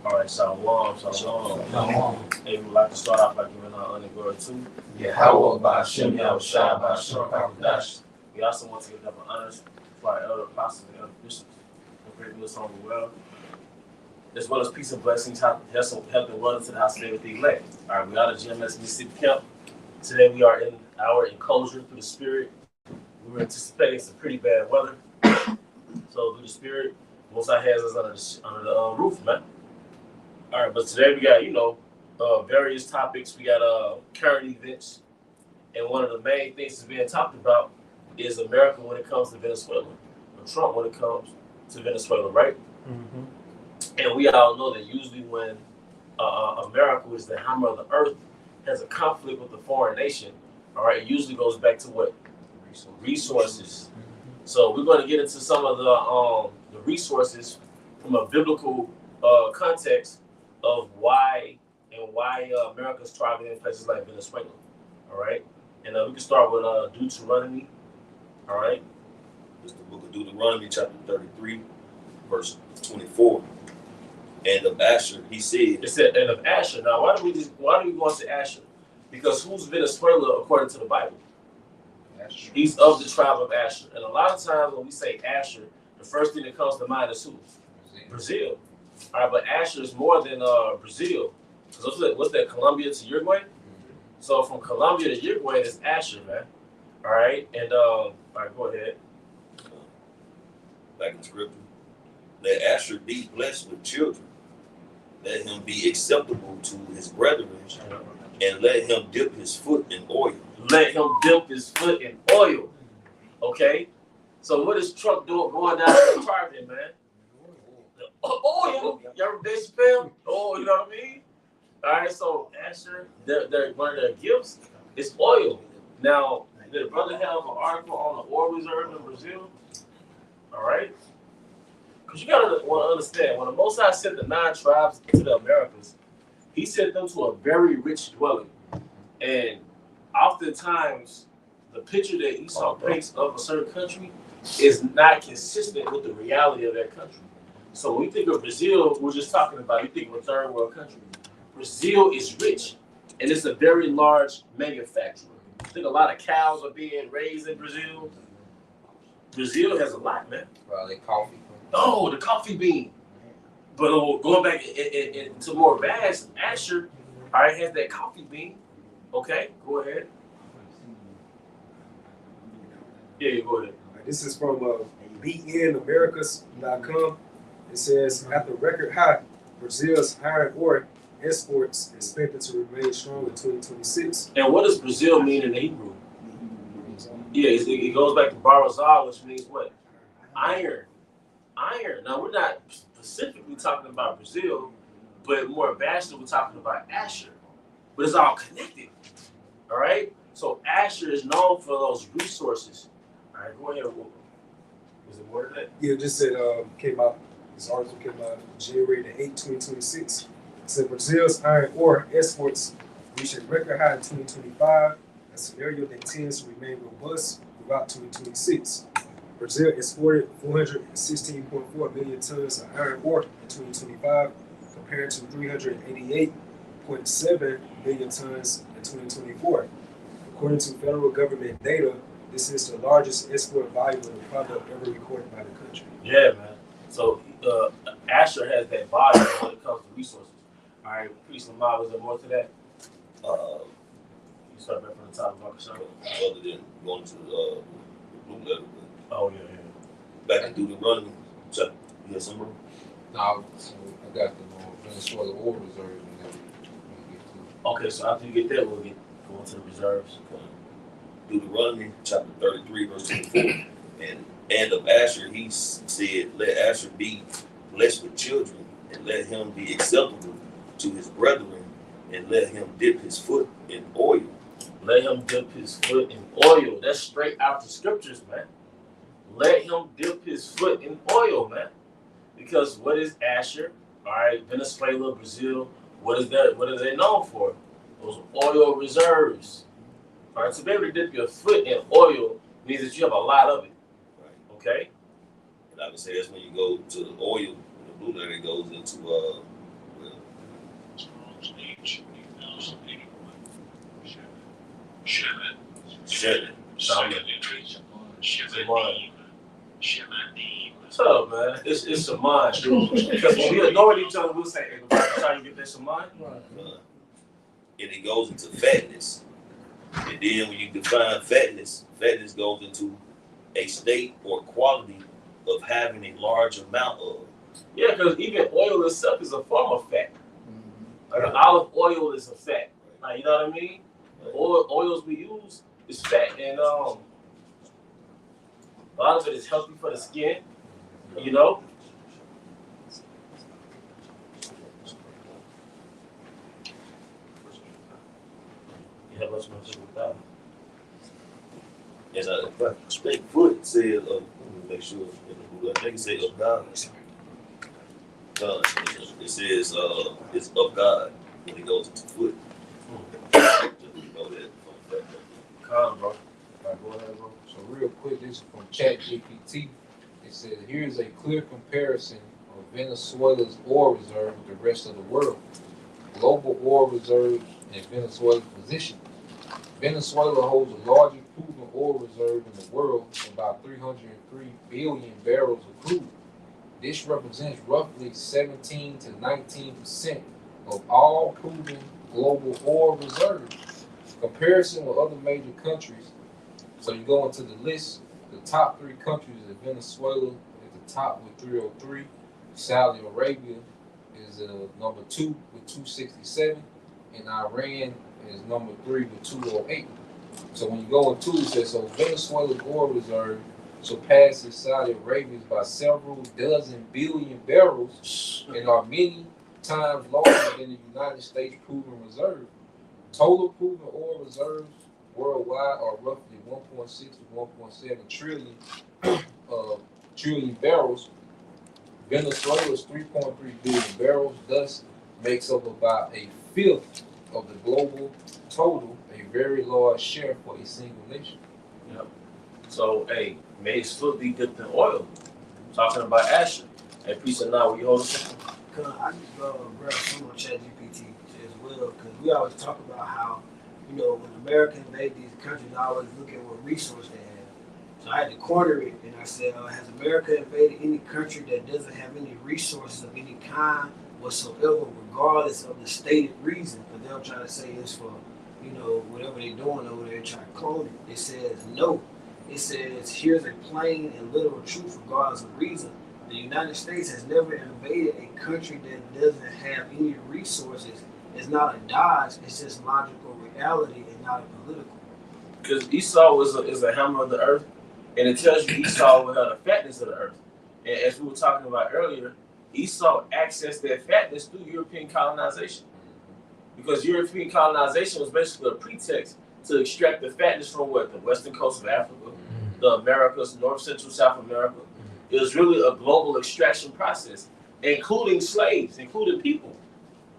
All right, shalom, shalom. Hey, we would like to start off by giving our honor and glory to Yahweh by Shem Yahushua by Shem Kakadash. We also want to give double honors to our elder apostles and elder bishops who bring us home well, as well as peace and blessings, health and wellness to the house of David the elect. All right, we are the GMS Mississippi Camp. Today we are in our enclosure through the Spirit. We were anticipating some pretty bad weather, so through the Spirit, most I has us under the roof, man. All right, but today we got various topics. We got current events, and one of the main things that's being talked about is America when it comes to Venezuela, or Trump when it comes to Venezuela, right? Mm-hmm. And we all know that usually when America, which is the hammer of the earth, has a conflict with a foreign nation, all right, it usually goes back to what? Resources. So we're going to get into some of the resources from a biblical context of why America's thriving in places like Venezuela, all right? And we can start with Deuteronomy, all right? It's the book of Deuteronomy, chapter 33, verse 24. And of Asher, he said. It said, and of Asher. Now, why do we go into Asher? Because who's Venezuela according to the Bible? Asher. He's of the tribe of Asher. And a lot of times when we say Asher, the first thing that comes to mind is who? Brazil. All right, but Asher is more than Brazil. Because what's that, Colombia to Uruguay? Mm-hmm. So from Colombia to Uruguay, it's Asher, man. All right, and all right, go ahead. Back in scripture. Let Asher be blessed with children. Let him be acceptable to his brethren, and let him dip his foot in oil. Let him dip his foot in oil. Okay? So what is Trump doing going down to the target, man? Oil. You ever Dave Chappelle? Oh, you know what I mean? All right, so Asher, one of their gifts is oil. Now, did the brother have an article on the oil reserve in Brazil? All right? Because you got to want to understand, when the Most High sent the 9 tribes to the Americas, he sent them to a very rich dwelling. And oftentimes, the picture that Esau paints of a certain country is not consistent with the reality of that country. So when we think of Brazil, we're just talking about, you think of a third world country. Brazil is rich, and it's a very large manufacturer. I think a lot of cows are being raised in Brazil. Brazil has a lot, man. Probably coffee. Oh, the coffee bean. But going back to more vast, Asher, all right, has that coffee bean. Okay, go ahead. Yeah, go ahead. This is from BNAmericas.com. It says, after record high, Brazil's iron ore exports expected to remain strong in 2026. And what does Brazil mean in Hebrew? Yeah, it goes back to barazal, which means what? Iron. Iron. Now, we're not specifically talking about Brazil, but more vastly, we're talking about Asher. But it's all connected. All right? So Asher is known for those resources. All right, go ahead. Was it more than that? Yeah, it just said, this article came out January the 8th, 2026. It said Brazil's iron ore exports reached a record high in 2025, a scenario that tends to remain robust throughout 2026. Brazil exported 416.4 million tons of iron ore in 2025, compared to 388.7 million tons in 2024. According to federal government data, this is the largest export volume of the product ever recorded by the country. Yeah, man. So Asher has that volume when it comes to resources. All right, Priest Lamar, was there more to that? You start back from the top of our show. Other than going to the blue letter. Oh, yeah. Back in Deuteronomy, chapter. You have some, bro? Now, so I got the Venezuela oil reserve and then we'll get to. Okay, so after you get that, we'll go into the reserves. Deuteronomy, chapter 33, verse 24. And of Asher, he said, let Asher be blessed with children, and let him be acceptable to his brethren, and let him dip his foot in oil. Let him dip his foot in oil. That's straight out the scriptures, man. Let him dip his foot in oil, man. Because what is Asher? All right, Venezuela, Brazil, what is that? What are they known for? Those oil reserves. All right, to be able to dip your foot in oil means that you have a lot of it. Right. Okay? And I would say that's when you go to the oil, the blue letter goes into Shut Shut up, man. It's Shaman. Because when we annoy each other, we'll say, hey, try to get that Shaman. and it goes into fatness. And then when you define fatness, fatness goes into a state or quality of having a large amount of. Yeah, because even oil itself is a form of fat. Like an olive oil is a fat. Like, you know what I mean? The oils we use is fat, and a lot of it is healthy for the skin. You know. Yeah, much more without. And I think foot says let me make sure I think it says of God. It says it's of God when it goes into foot. You know that. Calm, bro. Go ahead, bro. So real quick, this is from ChatGPT. It says, here's a clear comparison of Venezuela's oil reserve with the rest of the world. Global oil reserves and Venezuela's position. Venezuela holds the largest proven oil reserve in the world, about 303 billion barrels of crude. This represents roughly 17 to 19% of all proven global oil reserves. Comparison with other major countries. So you go into the list, the top three countries is Venezuela at the top with 303. Saudi Arabia is number 2 with 267. And Iran is number 3 with 208. So when you go into it, it says, so Venezuela's oil reserve surpasses Saudi Arabia's by several dozen billion barrels and are many times larger than the United States proven reserve. Total proven oil reserves worldwide are roughly 1.6 to 1.7 trillion barrels. Venezuela's 3.3 billion barrels thus makes up about a fifth of the global total, a very large share for a single nation. Yep. So, hey, may his foot be dipped in oil. Talking about Asher. Hey, peace and now, will you hold a second? I just grab some on ChatGPT as well, because we always talk about how, when Americans invade these countries, I always look at what resource they have. So I had to corner it, and I said, has America invaded any country that doesn't have any resources of any kind whatsoever, regardless of the stated reason? Because they'll try to say it's for, whatever they're doing over there, try to clone it. It says no. It says, here's a plain and literal truth regardless of reason. The United States has never invaded a country that doesn't have any resources. It's not a dodge, it's just logical reality and not a political. Because Esau is a hammer of the earth, and it tells you Esau will have the fatness of the earth. And as we were talking about earlier, Esau accessed that fatness through European colonization. Because European colonization was basically a pretext to extract the fatness from what? The western coast of Africa, the Americas, North, Central, South America. It was really a global extraction process, including slaves, including people.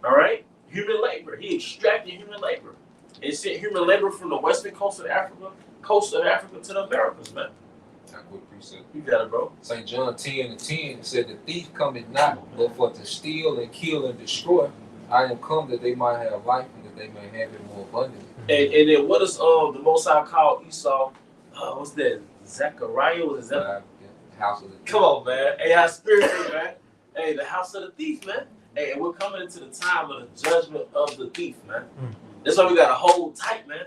All right? Human labor. He extracted human labor. And sent human labor from the western coast of Africa to the Americas, man. Quick precept. You got it, bro. St. John 10:10 said, the thief cometh not but for to steal and kill and destroy. I am come that they might have life and that they may have it more abundantly. And then what is the Most High called Esau? What's that? Zechariah? Was it Zechariah? House of the thief. Come on, man. Hey, I spiritual, man. Hey, the house of the thief, man. Hey, and we're coming into the time of the judgment of the thief, man. That's why we got to hold tight, man.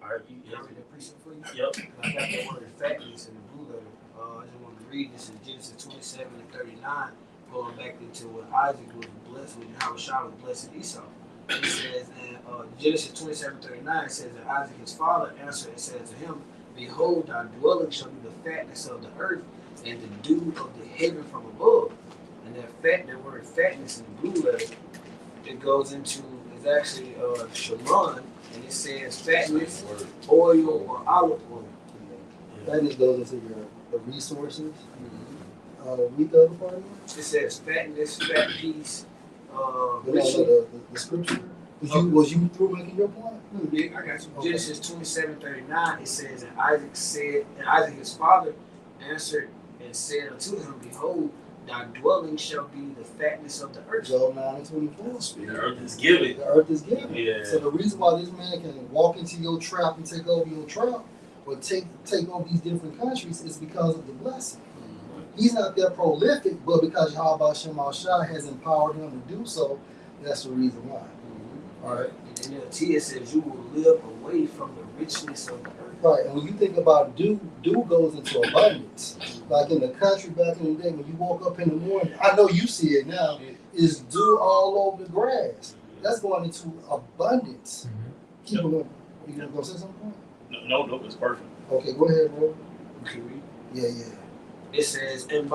All right, Can I read that precept for you? Yep. I got the word fatness in the blue letter. I just wanted to read this in Genesis 27 and 39, going back into when Isaac was blessed, when Yahushua was blessing Esau. It says in Genesis 27:39, it says that Isaac his father answered and said to him, behold, thy dwelling shall be the fatness of the earth and the dew of the heaven from above. And that word fatness in the blue letter, it goes into, it's actually shaman, and it says fatness, oil, or olive oil. Fatness goes into the resources. Read the other part of it. It says fatness, fat piece, The scripture. Was you through making your point? Yeah, I got you. Okay. Genesis 27:39, it says, and Isaac his father answered and said unto him, behold, thy dwelling shall be the fatness of the earth. Job 9:24. The earth is giving. The earth is given. Yeah. So the reason why this man can walk into your trap and take over your trap, or take over these different countries, is because of the blessing. He's not that prolific, but because Yahweh Shem Shai has empowered him to do so, that's the reason why. All right. In NLT it says you will live away from the richness of the earth. Right, and when you think about dew goes into abundance. Like in the country back in the day, when you woke up in the morning, I know you see it now, is dew all over the grass. That's going into abundance. Keep going. You gonna say something? No, it's perfect. Okay, go ahead, bro. Yeah. It says, and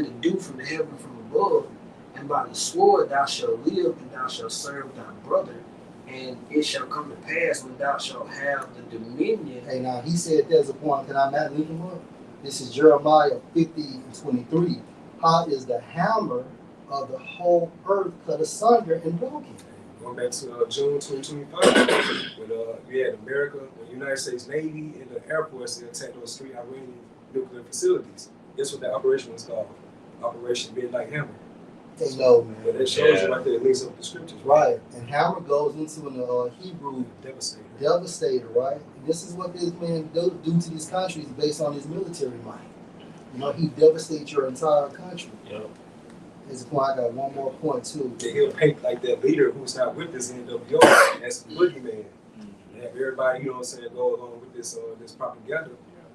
the dew from the heaven from above, and by the sword thou shalt live, and thou shalt serve thy brother, and it shall come to pass when thou shalt have the dominion. Hey, now he said there's a point. Can I not link him up? This is Jeremiah 50:23. How is the hammer of the whole earth cut asunder and broken? Going back to June 2025, when you had America, when the United States Navy and the Air Force they attacked those 3 Iranian nuclear facilities. Guess what the operation was called? Operation Midnight Hammer. They know, man. But that shows you right there, it links up the scriptures. Right, and hammer goes into an Hebrew Devastator. right? And this is what this man do to these countries based on his military might. You know, he devastates your entire country. Yep. Here's a point. I got one more point too. Yeah, he'll paint like that leader who's not with this NWO as the boogeyman. And have everybody, you know what I'm saying, go along with this this propaganda.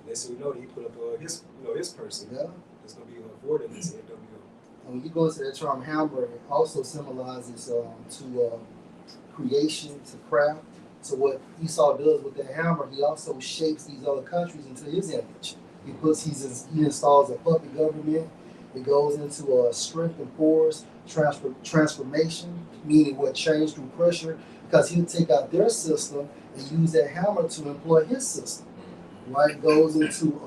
Next thing you know, he put up his person. Yeah. It's gonna be for them this NWO. And when you go into that term hammer, it also symbolizes to creation, to craft. So what Esau does with that hammer, he also shapes these other countries into his image. He installs a puppet government. It goes into strength and force, transformation, meaning what change through pressure, because he'll take out their system and use that hammer to employ his system. Right? Goes into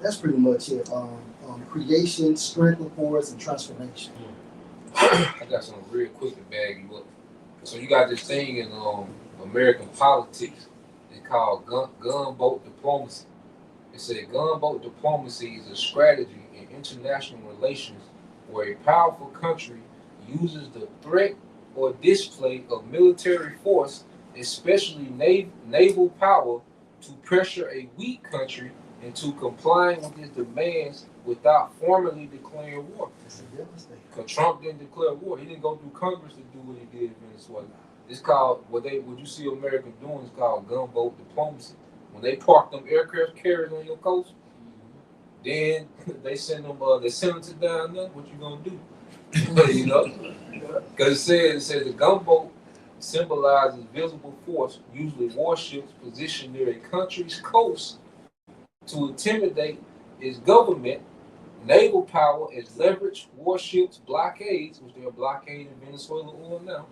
that's pretty much it. Creation, strength and force, and transformation. I got something real quick to bag you up. So you got this thing in American politics. It's called gunboat diplomacy. It said gunboat diplomacy is a strategy in international relations where a powerful country uses the threat or display of military force, especially naval power, to pressure a weak country into complying with its demands without formally declaring war. Because Trump didn't declare war. He didn't go through Congress to do what he did in Venezuela. It's called, what you see America doing is called gunboat diplomacy. When they park them aircraft carriers on your coast, then they send them down there, what you gonna do? You know? Because it says the gunboat symbolizes visible force, usually warships positioned near a country's coast to intimidate its government. Naval power is leverage, warships, blockades, which they are blockading Venezuela on now,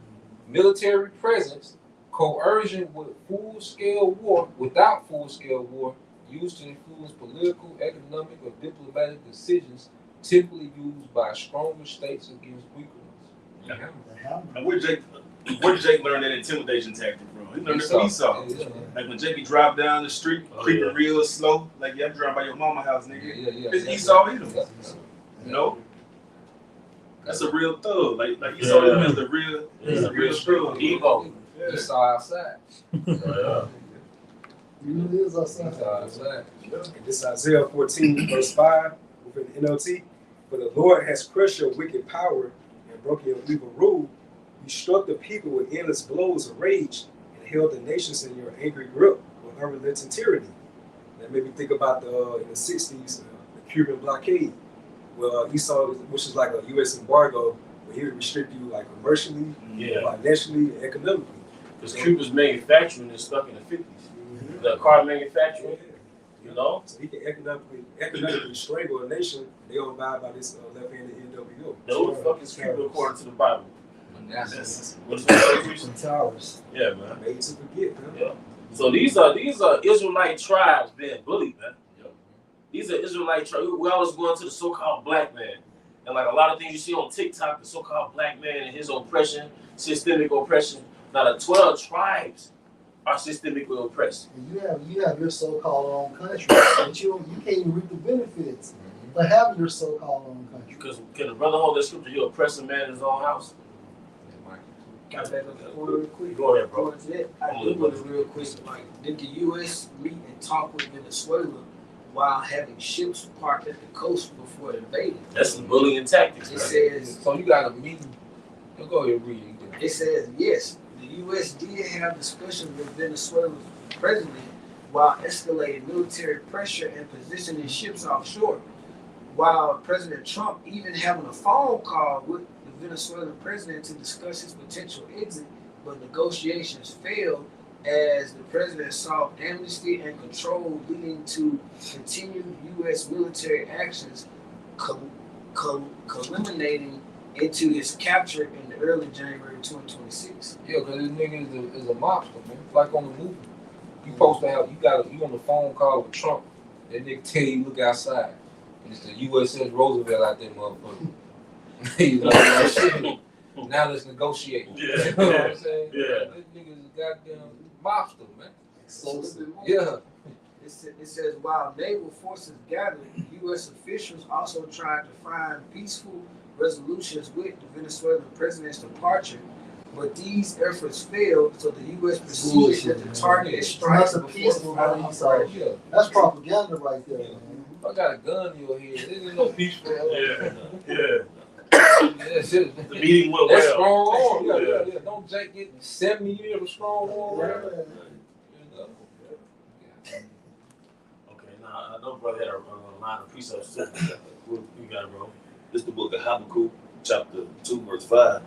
military presence, coercion without full-scale war, used to influence political, economic, or diplomatic decisions typically used by stronger states against weaker ones. And where did Jake learn that intimidation tactic from? He learned it from Esau. Like when Jake drive down the street, creeping real slow, like I'm driving by your mama house, nigga. It's Esau Edom. You know? That's a real thug. Like Esau Edom is the real thug. Evo. Esau outside. You is outside. And this is Isaiah 14, verse 5, within the NLT. For the Lord has crushed your wicked power and broken your evil rule. You struck the people with endless blows of rage and held the nations in your angry grip with unrelenting tyranny. That made me think about in the 60s, the Cuban blockade. Well, Esau, which is like a U.S. embargo, where he would restrict you like commercially, financially, and economically. Because Cuba's manufacturing is stuck in the 50s. The car manufacturing, you know? So he can economically strangle a nation. They don't abide by this left-handed NWO. No fucking Cuba according to the Bible. That's What's the Some towers. Yeah, man. Made to forget, huh? Yeah. So these are Israelite tribes being bullied, man. Yep. These are Israelite tribes. We always go into the so-called black man. And like a lot of things you see on TikTok, the so-called black man and his oppression, systemic oppression. Now the 12 tribes are systemically oppressed. And you have your so-called own country, but you can't even reap the benefits. but have your so-called own country. Because can the brother hold that scripture? He'll oppress a man in his own house. Got back on the corner real quick. Go ahead, bro. I do want to real quick. Like, did the U.S. meet and talk with Venezuela while having ships parked at the coast before invading? That's some bullying tactics, It man. says. So you got a meeting. Go ahead, read. It says yes. The U.S. did have discussions with Venezuela's president while escalating military pressure and positioning ships offshore. While President Trump even having a phone call with the Venezuelan president to discuss his potential exit, but negotiations failed as the president sought amnesty and control, leading to continued U.S. military actions, culminating into his capture in early January 2026. Yeah, because this nigga is a mobster, man. Like on the movie. You supposed to have, you on the phone call with Trump, that nigga tell you look outside. And it's the USS Roosevelt out there, motherfucker. He's like, shit. Now let's negotiate. Yeah. You know what I'm saying? Yeah. This nigga's a goddamn mobster, man. Explosive. Yeah. It says while naval forces gathered, U.S. officials also tried to find peaceful resolutions with the Venezuelan president's departure, but these efforts failed, so the U.S. proceeded with the targeted strikes That's a before peaceful final resolution. Yeah. That's propaganda right there, man. I got a gun in your head. This is no peaceful. Yeah. Yeah. That's it. The meeting went That's well. strong arm. Yeah, Yeah. yeah. Don't Jake get 70 years of strong arm. Yeah. You know? Okay, now I know brother had a line of precepts too. What you got, bro? This is the book of Habakkuk, chapter 2, verse 5.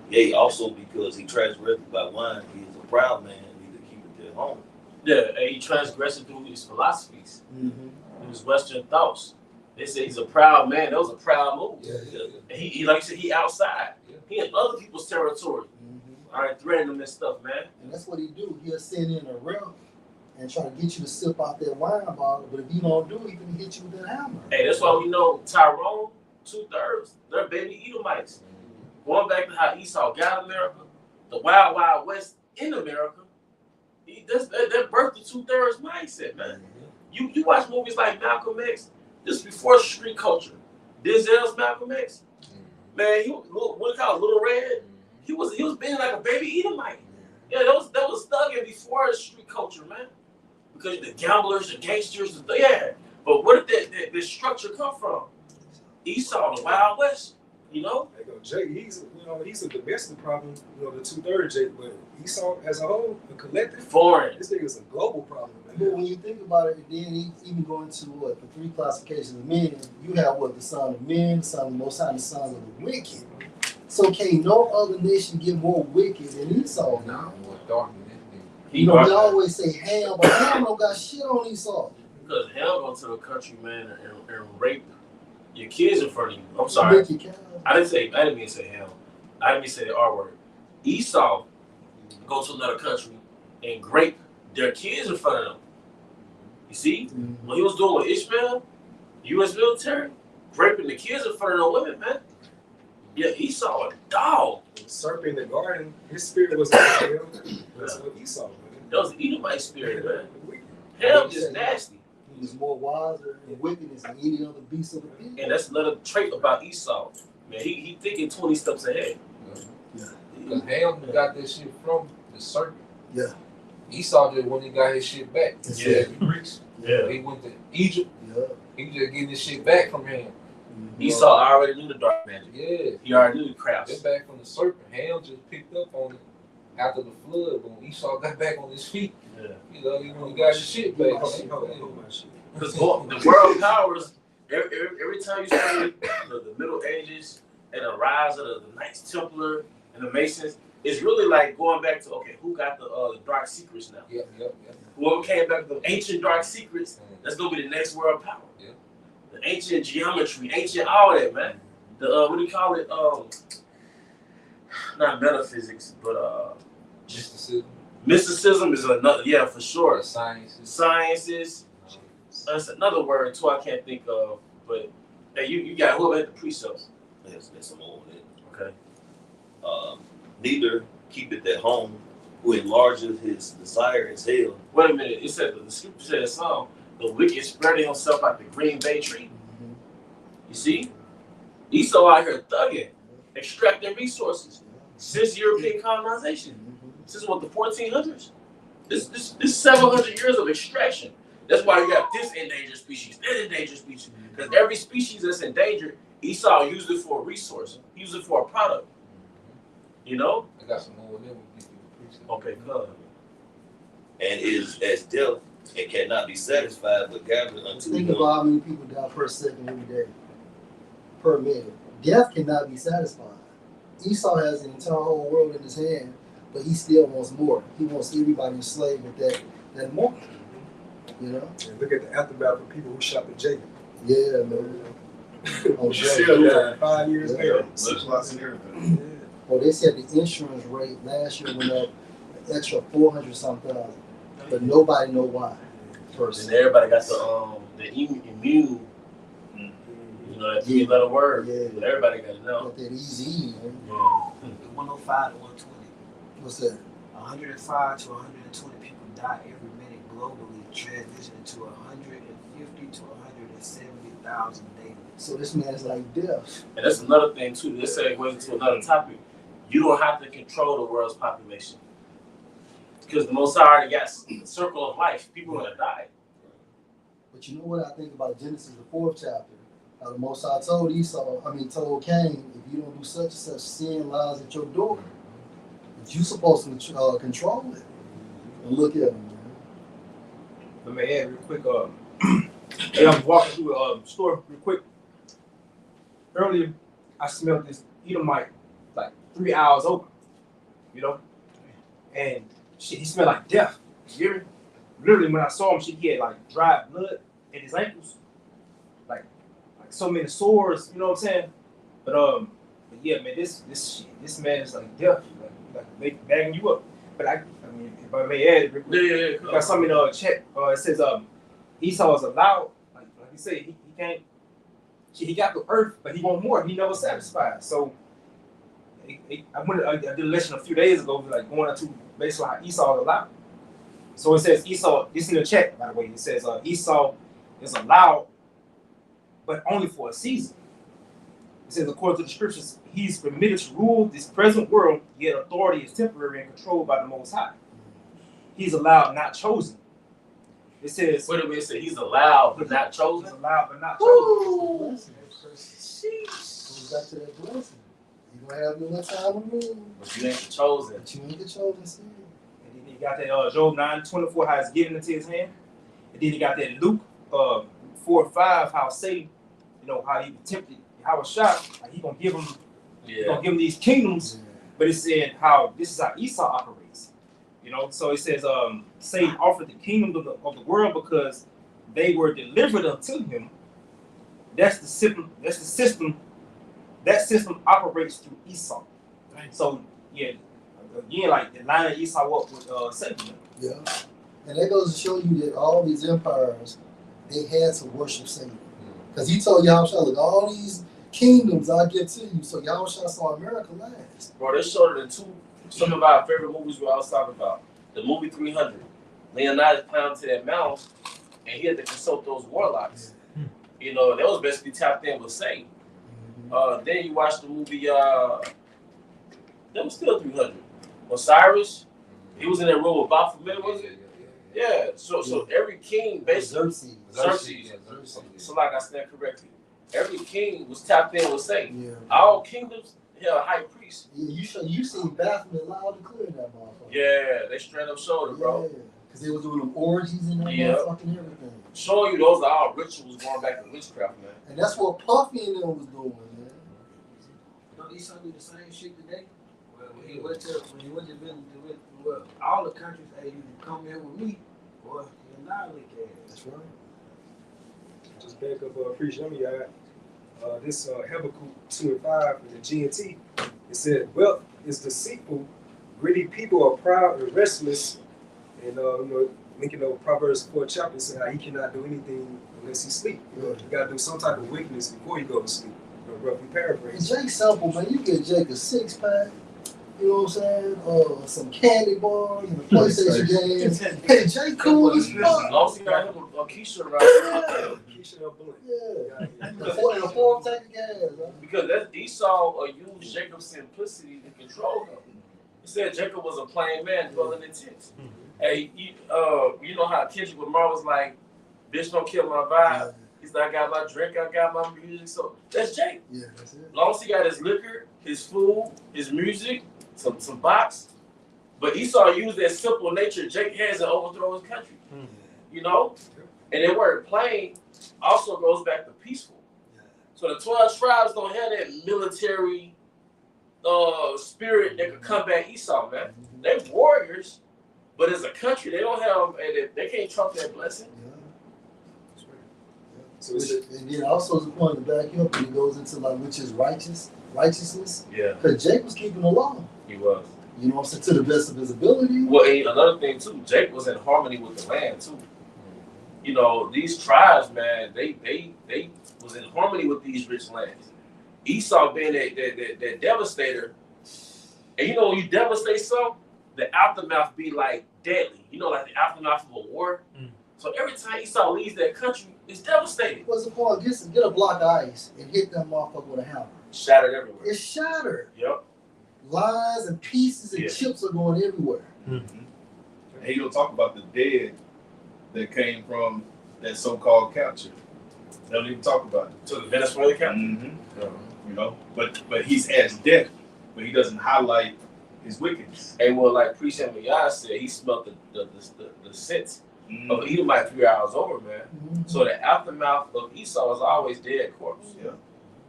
Yea, also because he transgressed by wine, he is a proud man, neither keepeth at home. Yeah, and he transgressed through his philosophies, Mm-hmm. his Western thoughts. They said he's a proud man. That was a proud move. Yeah. And he like you said, he outside. Yeah. He in other people's territory. Mm-hmm. All right, threatening them and stuff, man. And that's what he do. He'll send in a rep and try to get you to sip out that wine bottle, but if you don't do it, he can hit you with that hammer. Hey, that's why we know Tyrone, 2/3, they're baby Edomites. Going back to how Esau got America, the Wild Wild West in America, that birthed the 2/3 mindset, man. You watch movies like Malcolm X, this before street culture. Denzel's Malcolm X, man, what they call it, Little Red, he was being like a baby Edomite. Yeah, that was thugging before street culture, man. Because the gamblers, the gangsters, yeah. But where did that structure come from? Esau, the Wild West, you know? There you go. Jake, he's a domestic problem, the 2/3 Jake, but Esau as a whole, a collective, Foreign. this nigga's a global problem, But man. when you think about it, then he even going to the three classifications of men, you have the son of men, the son of the Most High, and the son of the wicked. So can no other nation get more wicked than Esau? Nah, more dark than that nigga. You know, they always say Ham, but Ham don't got shit on Esau. Because Ham go to the country, man, and rape your kids in front of you. I'm sorry. Wicked cow. I didn't mean to say Ham. I didn't mean to say the R word. Esau go to another country and rape their kids in front of them. You see? Mm-hmm. What he was doing with Ishmael, U.S. military, raping the kids in front of the women, man. Yeah, Esau a dog. The serpent in the garden, his spirit was like hell. That's what Esau, man. That was the Edomite spirit, man. Wicked. Ham is nasty. He was more wiser and wicked than any other beast of the field. And that's another trait about Esau. Man, he thinking 20 steps ahead. Because Ham got that shit from the serpent. Yeah. Esau just when he got his shit back. Yeah. The Greeks. Yeah. He went to Egypt. Yeah. He just getting his shit back from Ham. Esau already knew the dark magic. Yeah. He already knew the crafts. They're back from the serpent. Ham just picked up on it after the flood. But when Esau got back on his feet, Yeah. he got his shit back. Hold my shit. Because the world powers, every time you study the Middle Ages and the rise of the Knights Templar and the Masons, it's really like going back to, okay, who got the dark secrets now? Yep. Whoever came back with the ancient dark secrets, that's going to be the next world power. Yeah. The ancient geometry, ancient all that, man. The, what do you call it? Not metaphysics, but Mysticism. mysticism is another, yeah, for sure. Sciences. That's another word, too, I can't think of. But, hey, you got whoever had the precepts. That's some more on it. Okay. Neither keepeth at home, who enlargeth his desire is hell. Wait a minute. It said the scripture says the wicked spreading himself like the green bay tree. You see? Esau out here thugging, extracting resources since European colonization. Since what, the 1400s? This 700 years of extraction. That's why you got this endangered species, that endangered species. Because every species that's endangered, Esau used it for a resource. He used it for a product. You know? I got some more of them. Okay, good. And is as death and cannot be satisfied, but gathered unto Think him. about how many people die per second every day, per minute. Death cannot be satisfied. Esau has the entire whole world in his hand, but he still wants more. He wants everybody enslaved with that more. You know? And look at the aftermath of people who shot the Jacob. Yeah, man. Oh, Still yeah. died 5 years later. Well, they said the insurance rate last year went up an extra 400-something, but nobody know why. And everybody got the immune, you know, that 3-letter word. Yeah. But everybody got to know. Got that easy, man. Yeah. 105 to 120. What's that? 105 to 120 people die every minute globally, transitioning to 150 to 170,000 daily. So this man's like death. And that's another thing too. This segues into another topic. You don't have to control the world's population because the Most High already got a circle of life. People are gonna die. But you know what I think about Genesis, the 4th chapter? How the Most High told told Cain, if you don't do such and such, sin lies at your door. But you supposed to control it. And look at him, man. Let me add real quick. Hey, I was walking through a store real quick. Earlier, I smelled this Edomite like 3 hours open, you know? And shit, he smelled like death. You hear me? Literally, when I saw him, shit, he had like dry blood in his ankles. Like so many sores, you know what I'm saying? But yeah, man, this man is like death. Like bagging you up. But I mean, if I may add, real quick, got something in chat. It says Esau is allowed, like you said, he can't. He got the earth, but he want more. He never satisfied. So I did a lesson a few days ago, like going into basically how Esau is allowed. So it says Esau. This in the chat, by the way. It says Esau is allowed, but only for a season. It says according to the scriptures, he's permitted to rule this present world, yet authority is temporary and controlled by the Most High. He's allowed, not chosen. It says, wait a minute, it said he's allowed but not chosen? He's allowed but not chosen. Goes back to that blessing. You gonna have no time to move. But you ain't the chosen. But you ain't the chosen seed. And then he got that Job 9:24, how it's given into his hand. And then he got that Luke 4:5, how Satan, you know, how he tempted, how it shot, like he gonna give him, he gonna give him these kingdoms. But it said how this is how Esau operates. You know, so it says Satan offered the kingdom of the world because they were delivered unto him. That's the system. That's the system. That system operates through Esau. So yeah, again, like the line of Esau up with Satan. Yeah, and that goes to show you that all these empires, they had to worship Satan, because he told Yahushua, look, all these kingdoms I give to you. So Yahushua saw America last. Bro, they showed it in some of our favorite movies we always talk about. The movie 300. Leonidas climbed to that mountain and he had to consult those warlocks. You know, that was basically tapped in with Satan. Then you watch the movie, that was still 300. Osiris, he was in that room with Baphomet, was it? Yeah, so every king basically, Xerxes. So like I stand correctly, every king was tapped in with Satan. Yeah. All kingdoms had a high priest. Yeah, you seen Baphomet loud and clear in that motherfucker. Yeah, they straight up showed it, bro. Yeah, because they was doing them orgies and that motherfucking everything. Showing you those are all rituals going back to witchcraft, man. And that's what Puffy and them was doing, man. Don't Esau do the same shit today? Well, when he went to well, all the countries, hey, you can come here with me, boy, you annihilate that. That's right. Just back up, preaching on me, this Habakkuk 2:5 in the GNT, it said, wealth is deceitful, greedy people are proud and restless, and linking over Proverbs 4 chapter, saying how he cannot do anything unless he sleep. You gotta do some type of wickedness before you go to sleep. Roughly paraphrase. Jake simple, man. You get Jake a 6-pack, you know what I'm saying? Some candy bars and a PlayStation game. Hey, Jake cool as fuck. As long as you got him a Keisha around. Keisha and Blunt. Yeah. And a fourth tank of gas, huh? Because that's Esau used Jacob's simplicity to control him. He said Jacob was a plain man dwelling in tents. Hey, you know how Kendrick Lamar was like, "Bitch, don't kill my vibe." He's like, "I got my drink, I got my music." So that's Jake. Yeah, that's it. As long as he got his liquor, his food, his music, some box. But Esau used that simple nature Jake has to overthrow his country. You know? And that word plain also goes back to peaceful. So the 12 tribes don't have that military spirit that could combat Esau, man. They're warriors, but as a country, they don't have, they can't trump that blessing. So it's And then also as a point to back up, and it goes into like which is righteousness. Yeah, Because Jake was keeping the law. he was. You know what I'm saying? To the best of his ability. Well, and another thing too, Jake was in harmony with the land too. You know, these tribes, man, they was in harmony with these rich lands. Esau being that devastator, and you know when you devastate something, the aftermath be like deadly. You know, like the aftermath of a war. So every time Esau leaves that country, it's devastating. What's the point? Get a block of ice and hit that motherfucker with a hammer. Shattered everywhere. It's shattered. Yep. Lines and pieces and chips are going everywhere. And he don't talk about the dead that came from that so-called capture. They don't even talk about it. To the Venezuelan captain. You know, but he has death, but he doesn't highlight his wickedness. And well, like Priest Yah said, he smelled the scent of Edomite 3 hours over, man. So the aftermath of Esau was always dead corpse. Yeah.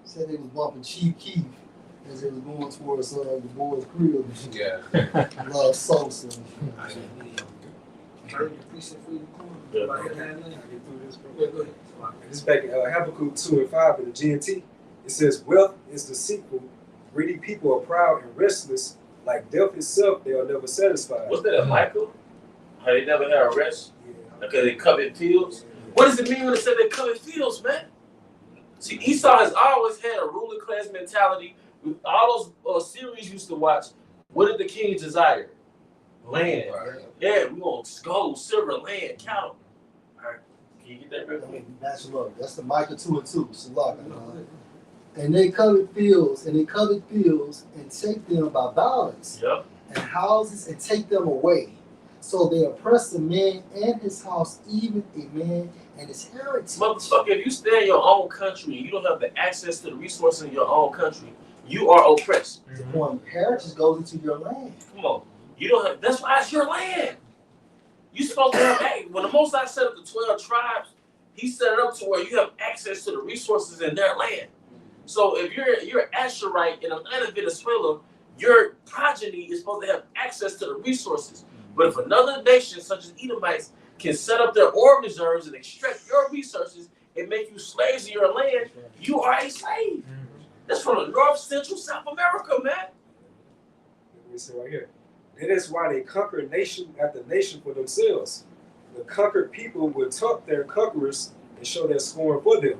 Said they was bumping Chief Keef as they was going towards the boys' crib. Yeah. Love Sosa. This is back in Habakkuk 2 and 5 in the GNT. It says, "Wealth is deceitful. Greedy people are proud and restless. Like death itself, they are never satisfied." What's that, Michael? How they never had a rest? Yeah. Because they covet fields? What does it mean when they say they covet fields, man? See, Esau has always had a ruling class mentality. All those series used to watch, what did the kings desire? Land. Yeah, we want gold, silver, land, cattle. All right, can you get that real quick? Match them up. That's the Micah 2 and 2. Salak. And they covet fields and take them by violence. Yep. And houses and take them away. So they oppress a man and his house, even a man and his heritage. Motherfucker, if you stay in your own country and you don't have the access to the resources in your own country, you are oppressed. The point heritage goes into your land. Come on. You don't have, that's why it's your land. You supposed to have, hey, when the Most High set up the 12 tribes, he set it up to where you have access to the resources in their land. So if you're an Asherite in the land of Venezuela, your progeny is supposed to have access to the resources. But if another nation, such as Edomites, can set up their oil reserves and extract your resources and make you slaves in your land, you are a slave. That's from the North, Central, South America, man. Let me say right here. That is why they conquer nation after nation for themselves. The conquered people will taunt their conquerors and show their scorn for them.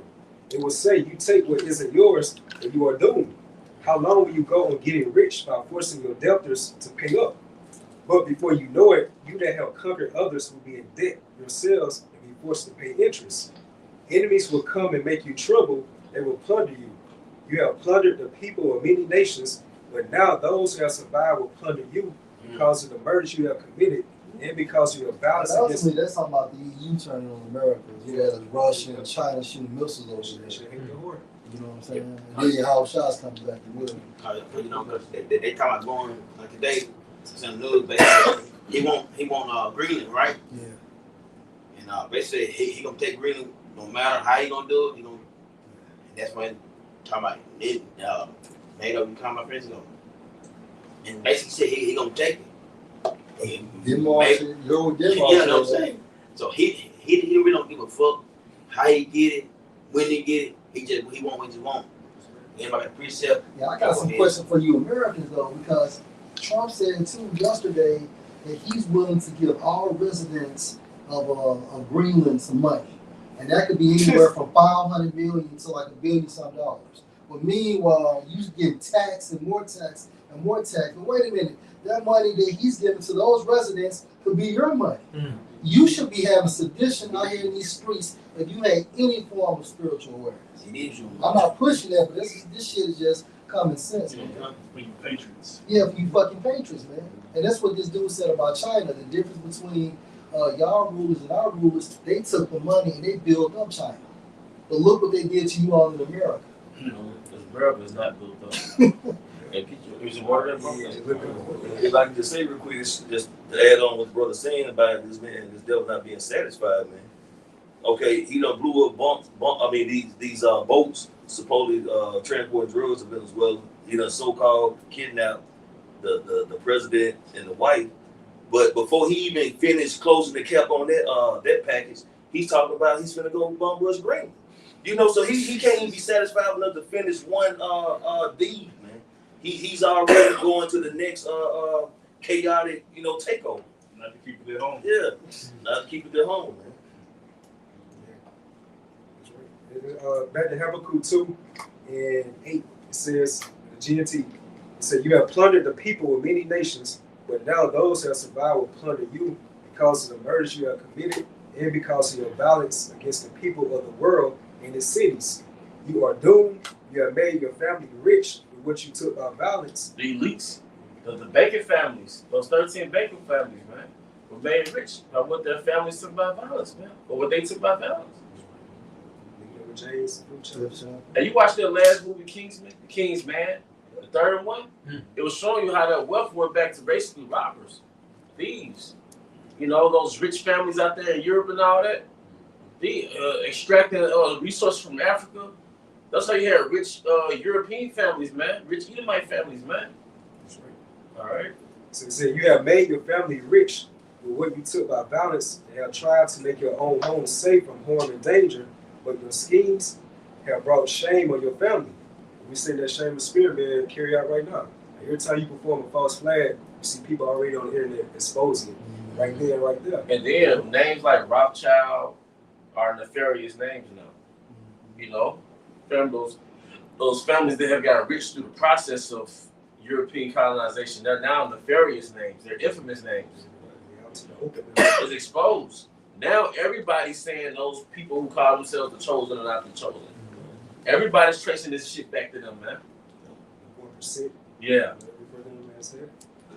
They will say, "You take what isn't yours, and you are doomed. How long will you go on getting rich by forcing your debtors to pay up? But before you know it, you that have conquered others will be in debt yourselves and be forced to pay interest. Enemies will come and make you trouble. They will plunder you. You have plundered the people of many nations, but now those who have survived will plunder you because of the murders you have committed and because of your violence against them." That's talking about the EU turning on America. You had Russia and China shooting missiles over there. You know what I'm saying? And then how shots coming back to William. You know, because they talking about going like today. Some news basically he want Greenland, right? Yeah. And basically he gonna take Greenland no matter how he gonna do it. He gonna, and that's when talking about it. NATO become my president. And basically said he gonna take it. Denmark, you know what I'm saying? So he really don't give a fuck how he get it, when he get it. He want what he want. Anybody precept. Yeah, I got some questions for you Americans though, because Trump said too yesterday that he's willing to give all residents of Greenland some money, and that could be anywhere from $500 million to like $1 billion some dollars. But meanwhile, you get tax and more tax and more tax. But wait a minute, that money that he's giving to those residents could be your money. You should be having sedition out here in these streets if you had any form of spiritual awareness. I'm not pushing that, but this shit is just common sense, man. For you patriots. Yeah, for you fucking patriots, man. And that's what this dude said about China. The difference between y'all rulers and our rulers, they took the money and they built up China. But look what they did to you all in America. America is not built up. Is it word If I can just say real quick, just to add on what the brother's saying about this man, this devil not being satisfied, man. Okay, he done blew up these boats supposedly transporting drugs to Venezuela. He done so-called kidnapped the president and the wife. But before he even finished closing the cap on that package, he's talking about he's gonna go bum rush Green. You know, so he can't even be satisfied enough to finish one deed, man. He's already going to the next chaotic, takeover. Not to keep it at home. Yeah, not to keep it at home, man. Back to Habakkuk 2 and 8, it says, the GNT, it said, you have plundered the people with many nations, but now those who have survived will plunder you because of the murders you have committed and because of your violence against the people of the world and its cities. You are doomed. You have made your family rich with what you took by violence. The elites, the Bacon families, those 13 Bacon families, man, were made rich by what their families took by violence, man, or what they took by violence. James, And you watched that last movie, King's Man, the third one? It was showing you how that wealth went back to basically robbers, thieves. You know, those rich families out there in Europe and all that. They extracting resources from Africa. That's how you had rich European families, man. Rich Edomite families, man. That's right. All right. So it said, you have made your family rich with what you took by violence and have tried to make your own home safe from harm and danger, but your schemes have brought shame on your family. We see that shame and spirit, man, carry out right now. Every time you perform a false flag, you see people already on the internet exposing it. Right there, right there. And then names like Rothschild are nefarious names now. You know, those families that have got rich through the process of European colonization, they're now nefarious names. They're infamous names. It's exposed. Now everybody's saying those people who call themselves the chosen are not the chosen. Everybody's tracing this shit back to them, man. 1%. Yeah.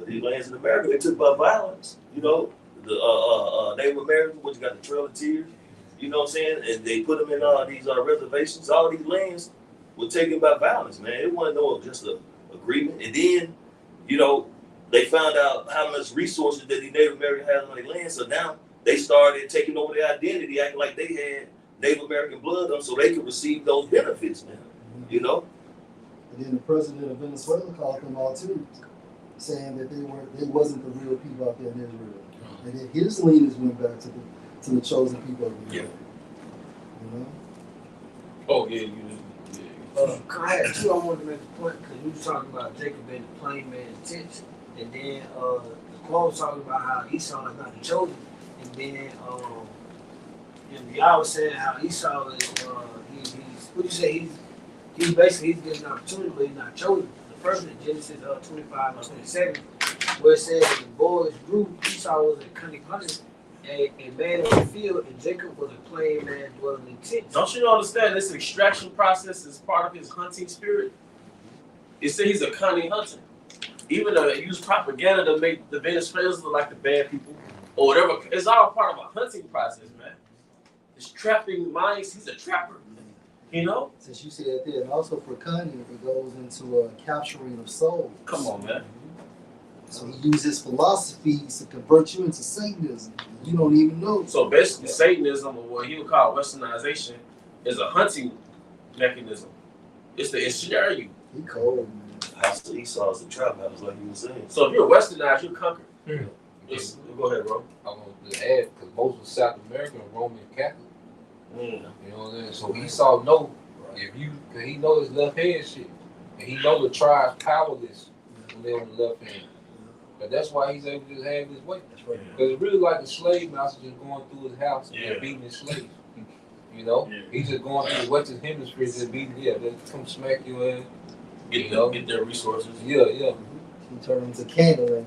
These lands in America, they took by violence. You know, the Native Americans, what you got, the Trail of Tears. You know what I'm saying? And they put them in these reservations. All these lands were taken by violence, man. It wasn't no just an agreement. And then, you know, they found out how much resources that the Native Americans had on their land. So now they started taking over their identity, acting like they had Native American blood on, so they could receive those benefits, man. You know. And then the president of Venezuela called them out too, saying that they wasn't the real people out there in Israel, and then his leaders went back to the chosen people of Israel. Yeah. You know. Oh yeah. I had two. I wanted to make a point because you was talking about Jacob being the plain man intention, and then the quote was talking about how Esau is not the chosen, and then y'all was saying how Esau is he's what you say he's basically he's getting an opportunity, but he's not chosen. The first in Genesis 25 and 27, where it says that the boys grew, Esau was a cunning hunter, a man in the field, and Jacob was a plain man dwelling in tents. Don't you understand this extraction process is part of his hunting spirit? It says he's a cunning hunter. Even though they use propaganda to make the Venezuelans look like the bad people or whatever, it's all part of a hunting process, man. It's trapping minds. He's a trapper, you know. Since you said that, and also for cunning, it goes into capturing of souls. Come on, man. So he uses philosophies to convert you into Satanism. You don't even know. So basically, Satanism, or what he would call Westernization, is a hunting mechanism. It's to ensure you. He cold, man. House of Esau is the trap house, like you were saying. So if you're Westernized, you're conquered. Go ahead, bro. I want to add, because most of South America are Roman Catholic. Mm. You know what I'm saying? So Esau know cause he know his left hand shit. And he know the tribe's powerless when they're on the left hand. But that's why he's able to just have his way. Because it's really like a slave master just going through his house and beating his slaves. You know? Yeah. He's just going through the Western Hemisphere just beating, they come smack you in. Get their resources. Yeah. He turned into candle.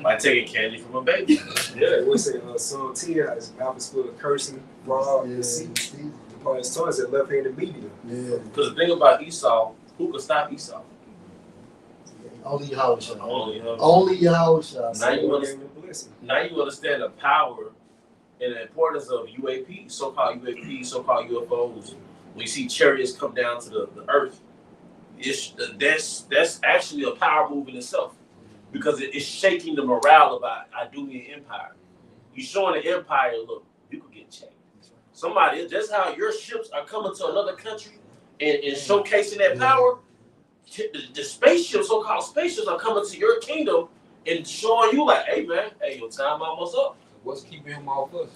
By taking candy from a baby. Yeah, we say Psalm 10, his mouth is full of cursing, fraud, Yeah, deceit. see? Upon his tongue is a left-handed medium. Yeah. Because the thing about Esau, who could stop Esau? Only Yahweh. Only him. Only Yahweh. Now you Lord understand. gave him a blessing. Now you understand the power and the importance of UAP, so-called UAP, so-called UFOs. When you see chariots come down to the earth, that's actually a power move in itself, because it's shaking the morale of our Idumean empire. You showing the empire, look, you could get checked. Somebody, just how your ships are coming to another country and showcasing that power, the spaceships, so-called spaceships, are coming to your kingdom and showing you like, hey man, hey, your time almost up. What's keeping him off us?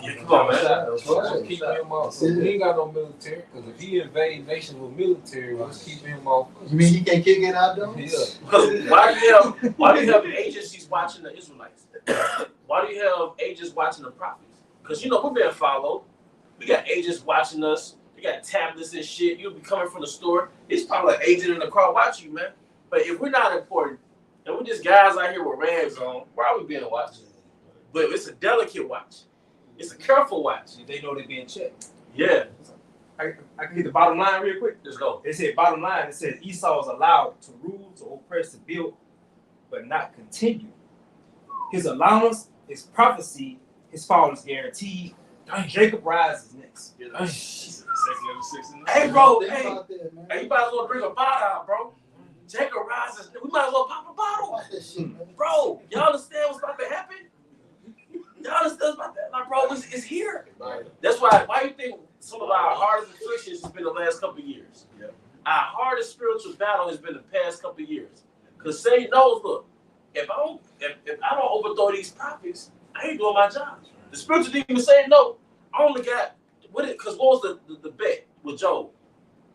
Yeah, come on, man. That's What's right. keeping him off? We ain't got no military. Because if he invade nations with military, what's keeping him off us? You mean he can't kick it out though? Yeah. Because why do you have agencies watching the Israelites? Why do you have agents watching the prophets? Because we're being followed. We got agents watching us. We got tablets and shit. You'll be coming from the store. It's probably an agent in the car watching you, man. But if we're not important and we're just guys out here with rags on, why are we being watched? But it's a delicate watch. It's a careful watch. They know they're being checked. Yeah. I can get the bottom line real quick. Let's go. They said bottom line, it says Esau is allowed to rule, to oppress, to build, but not continue. His allowance is prophecy, his fall is guaranteed. Jacob rises next. Hey, bro. Think Hey, about that, man. you might as well bring a bottle out, bro. Jacob rises. We might as well pop a bottle. Watch that shit, man. Bro, y'all understand what's about to happen? Y'all understand what's about that? Like, bro, it's here. That's why you think some of our hardest afflictions has been the last couple of years. Yeah. Our hardest spiritual battle has been the past couple of years. Because Satan knows, look, if I don't overthrow these prophets, I ain't doing my job. The spiritual demon saying no. I only got because what was the bet with Job?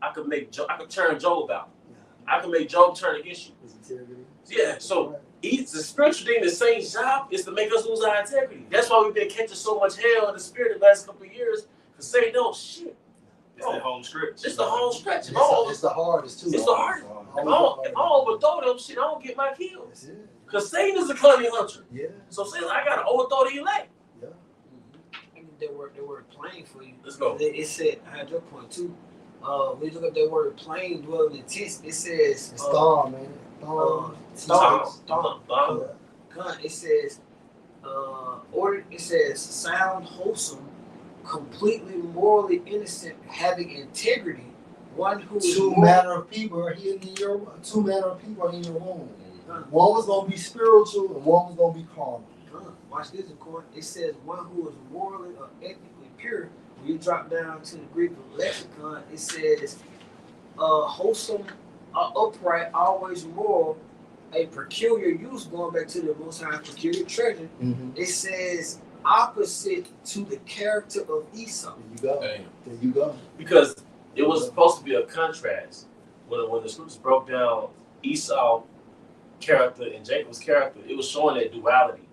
I could turn Job out. I could make Job turn against you. Yeah, so the spiritual demon, the Saint's job is to make us lose our integrity. That's why we've been catching so much hell in the spirit the last couple of years. Because Satan knows shit. It's the home stretch. It's the home stretch. It's the hardest too. It's the hardest. If I overthrow them shit, I don't get my kills. Because Satan is a cunning hunter. Yeah. So Satan, I gotta overthrow the elect. They were plain for you. Let's go. It said, I had your point too. When you look at that word plain, dwelling in tents, it says It's Thom, man. Thom. It says it says sound, wholesome, completely morally innocent, having integrity, one who is Two manner of people are in your room. One was gonna be spiritual and one was gonna be carnal. Watch this, of course. It says one who is morally or ethically pure. When you drop down to the Greek lexicon, it says wholesome, upright, always moral, a peculiar use, going back to the Most High peculiar treasure. Mm-hmm. It says opposite to the character of Esau. There you go. Because it was supposed to be a contrast. When the scriptures broke down Esau's character and Jacob's character, it was showing that duality,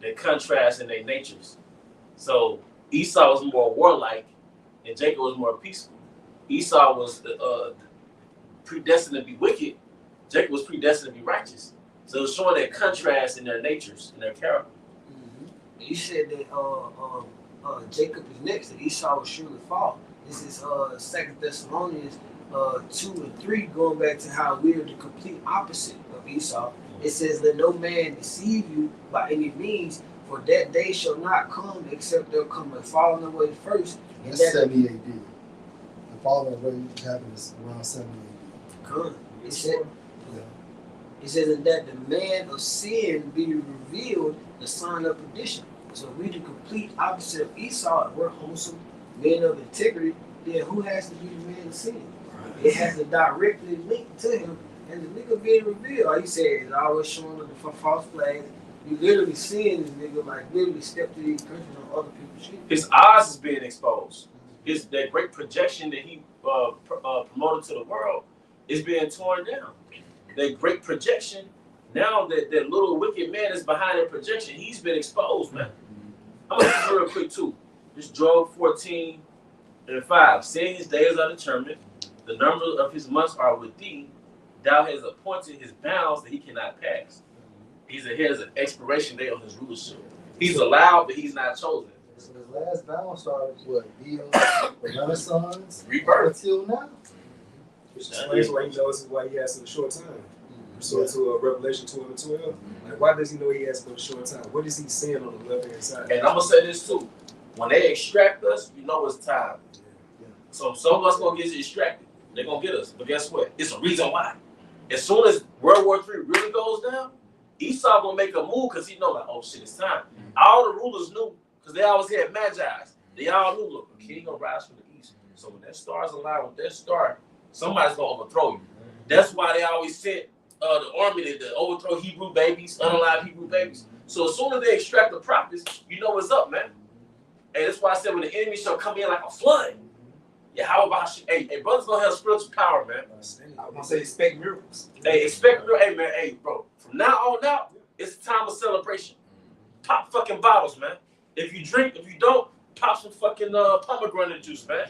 that contrast in their natures. So Esau was more warlike and Jacob was more peaceful. Esau was predestined to be wicked. Jacob was predestined to be righteous. So it was showing that contrast in their natures, in their character. Mm-hmm. You said that Jacob is next, that Esau will surely fall. This is 2 Thessalonians 2:3, going back to how we are the complete opposite of Esau. It says, let no man deceive you by any means, for that day shall not come except they'll come and fall away first. And That's 70 AD. The falling away happens around 70 AD. Come. It says that the man of sin be revealed, the son of perdition. So we the complete opposite of Esau. We're wholesome, men of integrity. Then who has to be the man of sin? Right. It has to directly link to him, and the nigga being revealed. Like you said, it's always showing up for false flags. You literally seeing this nigga like literally step to these countries on other people's shit. His eyes is being exposed. That great projection that he promoted to the world is being torn down. That great projection, now that little wicked man is behind that projection, he's been exposed, man. I'm gonna read real quick too. This Job 14:5. Seeing his days are determined, the number of his months are with thee. Thou has appointed his bounds that he cannot pass. He has an expiration date on his rulership. He's allowed, but he's not chosen. So his last bound started what? The Renaissance Rebirth. until now. Which explains why he knows why he has such a short time. So to Revelation 2 and 12, like why does he know he has but a short time? What is he saying on the left hand side? And I'm gonna say this too. When they extract us, you know it's time. So some of us gonna get extracted. They're gonna get us. But guess what? It's a reason why. As soon as World War III really goes down, Esau gonna make a move because he know like, oh shit, it's time. All the rulers knew because they always had magi's. They all knew, look, a king gonna rise from the east. So when that star's aligned with that star, somebody's gonna overthrow you. That's why they always sent the army to overthrow Hebrew babies, unalive Hebrew babies. So as soon as they extract the prophets, you know what's up, man. And that's why I said when the enemy shall come in like a flood. Yeah, how about hey, brothers gonna have spiritual power, man. I'm gonna say expect miracles. Hey, expect miracles. Hey, man, hey, bro. From now on out, it's a time of celebration. Pop fucking bottles, man. If you drink, if you don't, pop some fucking pomegranate juice, man.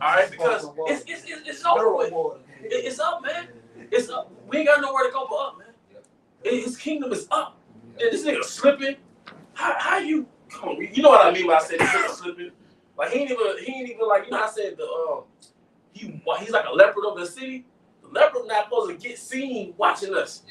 All right, because it's over with. It's up, man. It's up. We ain't got nowhere to go but up, man. His kingdom is up. And this nigga slipping. How you? Come on, you know what I mean when I say this nigga slipping. Like he ain't even like, you know how I said he's like a leopard of the city. The leopard not supposed to get seen watching us.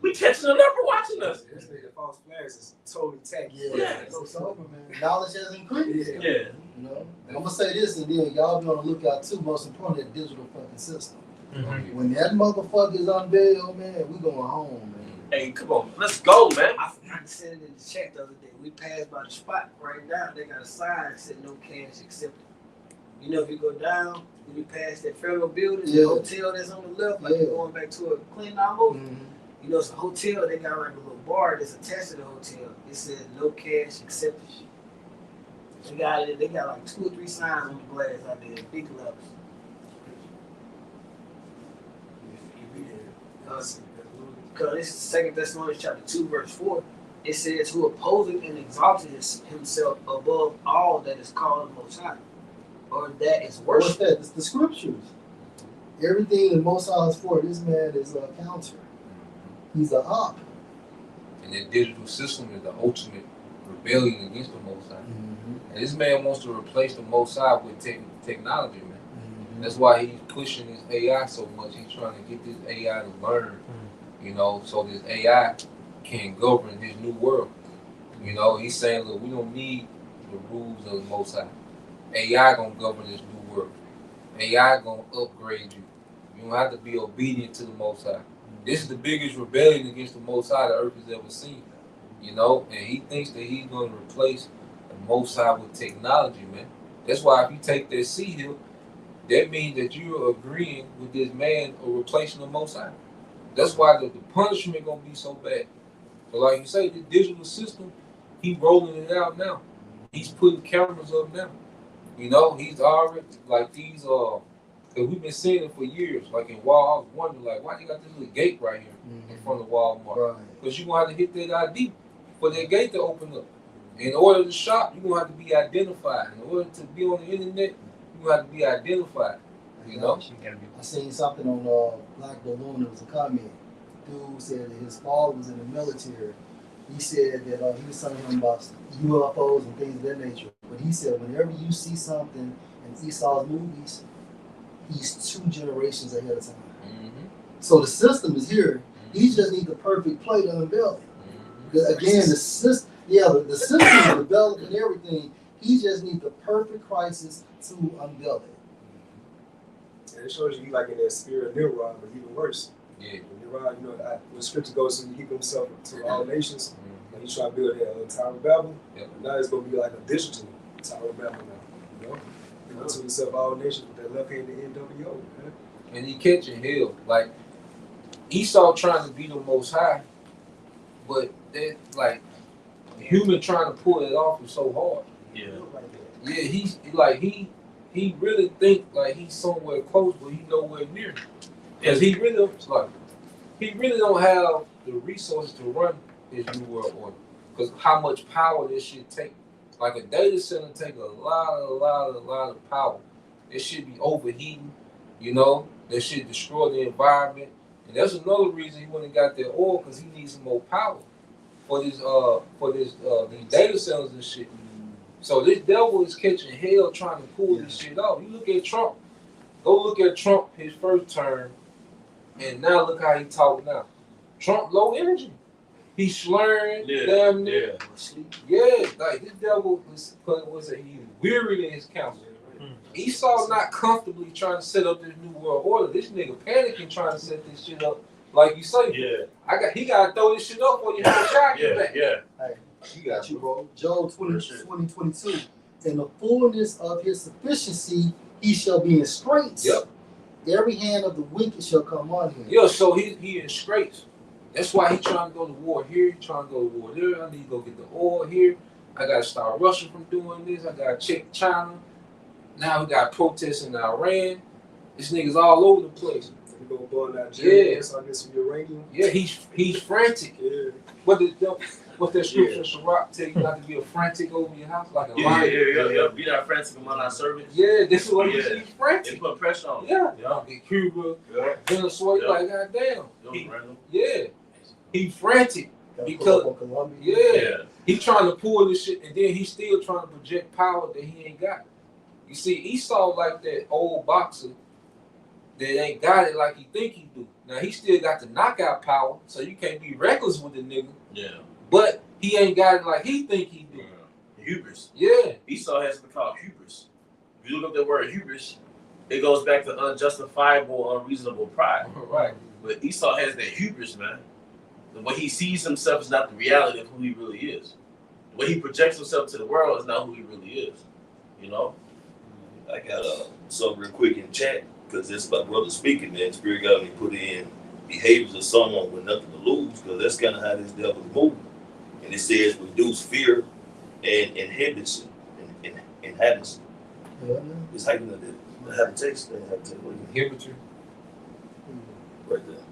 We catching the leopard watching us. This nigga false flags is totally tacky. Yeah. It's over, man. Knowledge has increased. Yeah. You know? And I'm gonna say this, and then y'all be on the lookout too. Most importantly, the digital fucking system. Mhm. When that motherfucker is unveiled, man, we going home, man. Hey, come on, let's go, man. I said it in the chat the other day. We passed by the spot right now. They got a sign that said no cash accepted. You know, if you go down, when you pass that federal building, the hotel that's on the left, like you're going back to a clean almost. You know, it's a hotel. They got like a little bar that's attached to the hotel. It says no cash accepted. They got like 2 or 3 signs on the glass out there, big letters. Because this is 2 Thessalonians chapter 2, verse 4. It says, who opposeth and exalted himself above all that is called the Most High, or that is What's worship. that? It's the scriptures. Everything the Most High is for, this man is a counter. He's a op. And that digital system is the ultimate rebellion against the Most High. And this man wants to replace the Most High with technology, man. That's why he's pushing this AI so much. He's trying to get this AI to learn, you know, so this AI can govern his new world. You know, he's saying, look, we don't need the rules of the Most High. AI gonna govern this new world. AI gonna upgrade you. You don't have to be obedient to the Most High. This is the biggest rebellion against the Most High the earth has ever seen. You know, and he thinks that he's gonna replace the Most High with technology, man. That's why if you take that seat here, that means that you're agreeing with this man or replacing the Most High. That's why the punishment gonna be so bad. So like you say, the digital system, he's rolling it out now. He's putting cameras up now. You know, he's already like these cause we've been seeing it for years. Like in Walmart, I was wondering like why they got this little gate right here in front of Walmart? Right. Because you're gonna have to hit that ID for that gate to open up. In order to shop, you're gonna have to be identified. In order to be on the internet, you have to be identified, you know. I seen something on Black Balloon. It was a comment. Dude said that his father was in the military. He said that he was telling him about UFOs and things of that nature. But he said whenever you see something in Esau's movies, he's 2 generations ahead of time. So the system is here. He just needs the perfect play to unveil it. Again, the system, the system is developed and everything. He just needs the perfect crisis to unveil it. And it shows you like in that spirit of Nimrod, but even worse. Yeah. Nimrod, you know, when scripture goes to keep himself to all nations, and he's trying to build that Tower of Babel. Now it's gonna be like a digital Tower of Babel now. You know? He went to himself all nations with that left-handed NWO, man. And he catching hell. Like Esau trying to be the Most High, but that like human trying to pull it off is so hard. Yeah. Yeah, he's like he really think like he's somewhere close, but he's nowhere near. Because he really don't have the resources to run his new world order. Because how much power this shit take. Like a data center take a lot of power. It should be overheating, you know. That should destroy the environment And that's another reason he went and got that oil, because he needs some more power for these these data centers and shit. So this devil is catching hell trying to pull this shit off. You look at Trump. Go look at Trump his first term, and now look how he talk now. Trump low energy. He's slurring, damn near. Yeah, like this devil was he weary in his counsel. Esau not comfortably trying to set up this new world order. This nigga panicking trying to set this shit up. Like you say, he gotta throw this shit up for you have a shot back. Hey, he got you, bro. Job 20:22. In the fullness of his sufficiency, he shall be in straits. Yep. Every hand of the wicked shall come on him. Yeah, so he in straits. That's why he trying to go to war here, trying to go to war there. I need to go get the oil here. I gotta stop Russia from doing this. I gotta check China. Now we got protests in Iran. This nigga's all over the place. You go boil that GMS, I guess, some uranium. Yeah, he's frantic. Yeah. What that scripture Sirach tell you not to be a frantic over your house, like a lion. Yeah. Be not frantic among our servants. Yeah, this is what he's They frantic. put pressure on. Yeah. Cuba, Venezuela, like goddamn. He frantic because he trying to pull this shit, and then he's still trying to project power that he ain't got. You see, Esau like that old boxer that ain't got it like he think he do. Now he still got the knockout power, so you can't be reckless with the nigga. Yeah. But he ain't got it like he think he do. Hubris. Yeah. Esau has something called hubris. If you look up the word hubris, it goes back to unjustifiable, unreasonable pride. Right. But Esau has that hubris, man. The way he sees himself is not the reality of who he really is. The way he projects himself to the world is not who he really is. You know? I got something real quick in chat, because it's my brother speaking, man. Spirit got me put in behaviors of someone with nothing to lose, because that's kind of how this devil's moving. And it says reduce fear and inhibition. Inhibition. It's how you know that. Habitation. Inhibitor. Right there.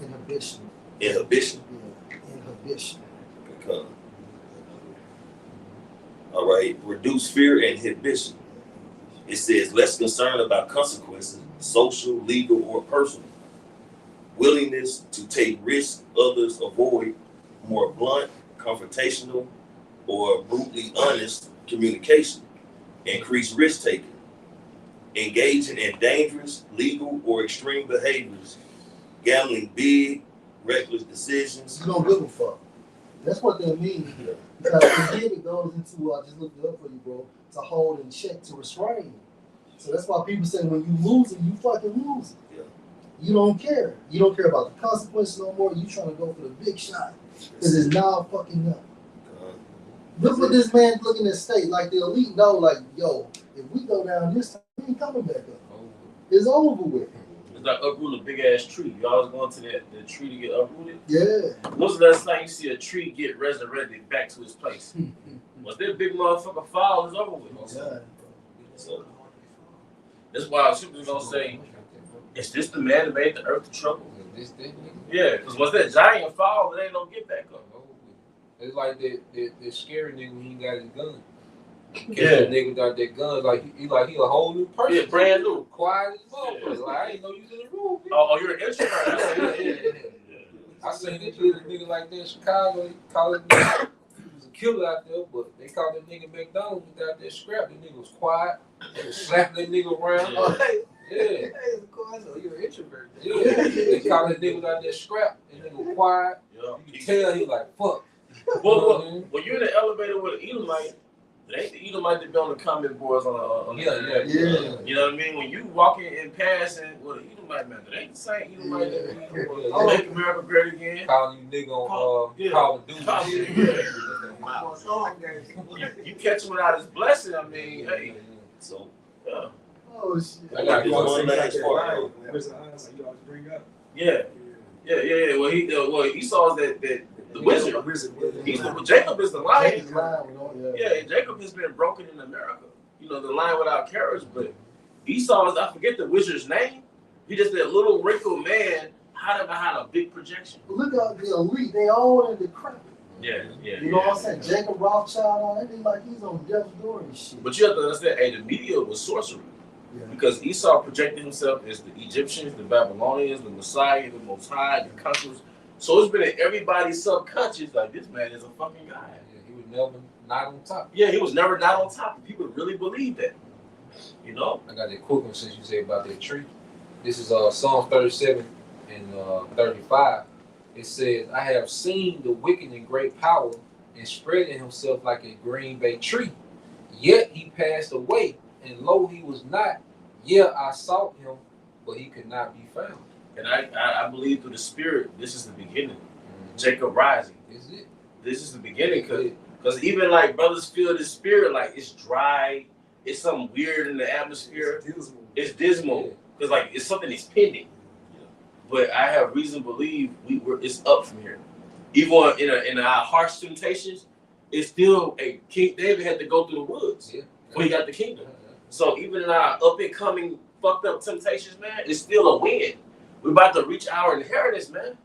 Inhibition. Inhibition. Yeah. Inhibition. Because. All right. Reduce fear and inhibition. It says less concern about consequences, social, legal, or personal. Willingness to take risks others avoid, more blunt, confrontational, or brutally honest communication. Increase risk taking. Engaging in dangerous, legal, or extreme behaviors. Gambling big, reckless decisions. You don't give a fuck. That's what that means. Because it goes into, I just looked it up for you, bro, to hold in check, to restrain. So that's why people say when you losing, you fucking losing. Yeah. You don't care. You don't care about the consequences no more. You trying to go for the big shot. Because it's now fucking up. Look what this man looking at state. Like the elite know, like, yo, if we go down this time, we ain't coming back up. It's over with. It's like uproot a big ass tree. You always going to the tree to get uprooted. Yeah. When's the last time you see a tree get resurrected back to its place? Once that big motherfucker fall, it's over with. Yeah. So that's why people gonna say, is this the man that made the earth to trouble? Yeah, because once that giant fall, it ain't no get back up. It's like that scary nigga when he got his gun. Yeah. That nigga got that gun, like he a whole new person. Yeah, brand new. Quiet as motherfucker. Like I ain't know you was in the room. Oh, you're an introvert. Yeah. I seen this nigga like that in Chicago. They call it nigga. He was a killer out there, but they called that nigga McDonald's without that scrap. That nigga was quiet. They was slapping that nigga around. Yeah. You're an introvert. Yeah. They called that nigga without that scrap. That nigga was quiet. Yeah. You can tell he like fuck. Well, when you're in the elevator with an Edomite, it ain't the Edomite that be on the comment boards on Yeah. You know what I mean? When you walking and passing with an Edomite, man, it ain't the same Edomite that be Make America Great Again. Calling you nigga on Call of Duty. You catch him without his blessing, I mean, hey. So, Yeah. Oh, shit. I got this one last part. Where's the eyes you always bring up? Yeah. Well, Esau's that the wizard. Jacob is the lion. Yeah, Jacob has been broken in America. You know, the lion without carriage, but Esau is, I forget the wizard's name. He just that little wrinkled man hiding behind a big projection. Look at the elite. They all in the crap. Yeah. You know what I'm saying? Jacob Rothschild, all that. They like he's on death's door and shit. But you have to understand, hey, the media was sorcery. Because Esau projected himself as the Egyptians, the Babylonians, the Messiah, the Most High, the conquerors. So it's been in everybody's subconscious, like, this man is a fucking guy. Yeah, he was never not on top. Yeah, he was never not on top. People really believe that. You know? I got that quick one since you said about that tree. This is Psalm 37 and 35. It says, I have seen the wicked in great power and spreading himself like a green bay tree. Yet he passed away, and lo, he was not. Yeah, I sought him, but he could not be found. And I believe through the Spirit, this is the beginning. Jacob rising. Is it? This is the beginning, because even like brothers feel the Spirit, like it's dry, it's something weird in the atmosphere. It's dismal. Because like it's something that's pending. But I have reason to believe it's up from here. Even in our harsh temptations, it's still a King David had to go through the woods when he got the kingdom. So even in our up and coming fucked up temptations, man, it's still a win. We're about to reach our inheritance, man.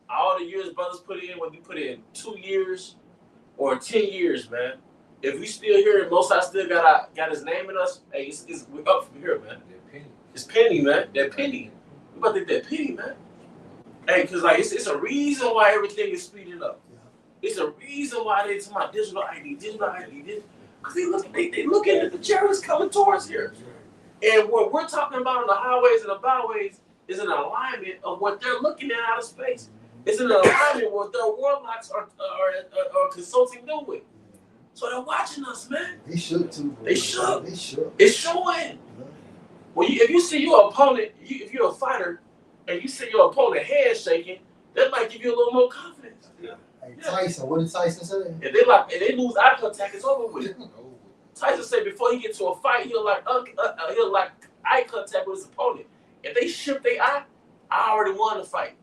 All the years brothers put in, whether you put in 2 years or 10 years, man. If we still here and Most High still got his name in us, hey, we're up from here, man. It's penny, man. That penny. We about to get that penny, man. Hey, cause like it's a reason why everything is speeding up. It's a reason why they talking about digital ID. Cause they looking at the chariots coming towards here. And what we're talking about on the highways and the byways is an alignment of what they're looking at out of space. It's an alignment with what their warlocks are consulting them with. So they're watching us, man. They should too, bro. They should. They should. It's showing. Well, if you see your opponent, if you're a fighter, and you see your opponent handshaking, that might give you a little more confidence. Hey, Tyson, what did Tyson say? If they lose eye contact, it's over with. Tyson said before he get to a fight, he'll like eye contact with his opponent. If they shift their eye, I already won the fight.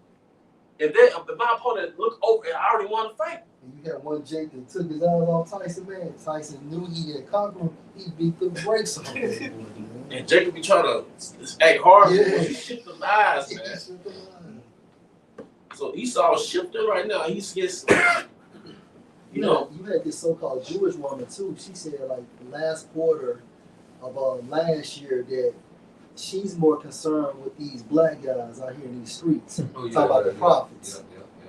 If my opponent look over, I already won the fight. And you had one Jake that took his eyes off Tyson, man. Tyson knew he had conquered him. He beat the brakes on him. And Jacob be trying to act hard, but he shift them eyes, man. So Esau shifting right now. He's getting, you know. You had this so-called Jewish woman too. She said like the last quarter of last year that she's more concerned with these black guys out here in these streets. Talk about the prophets.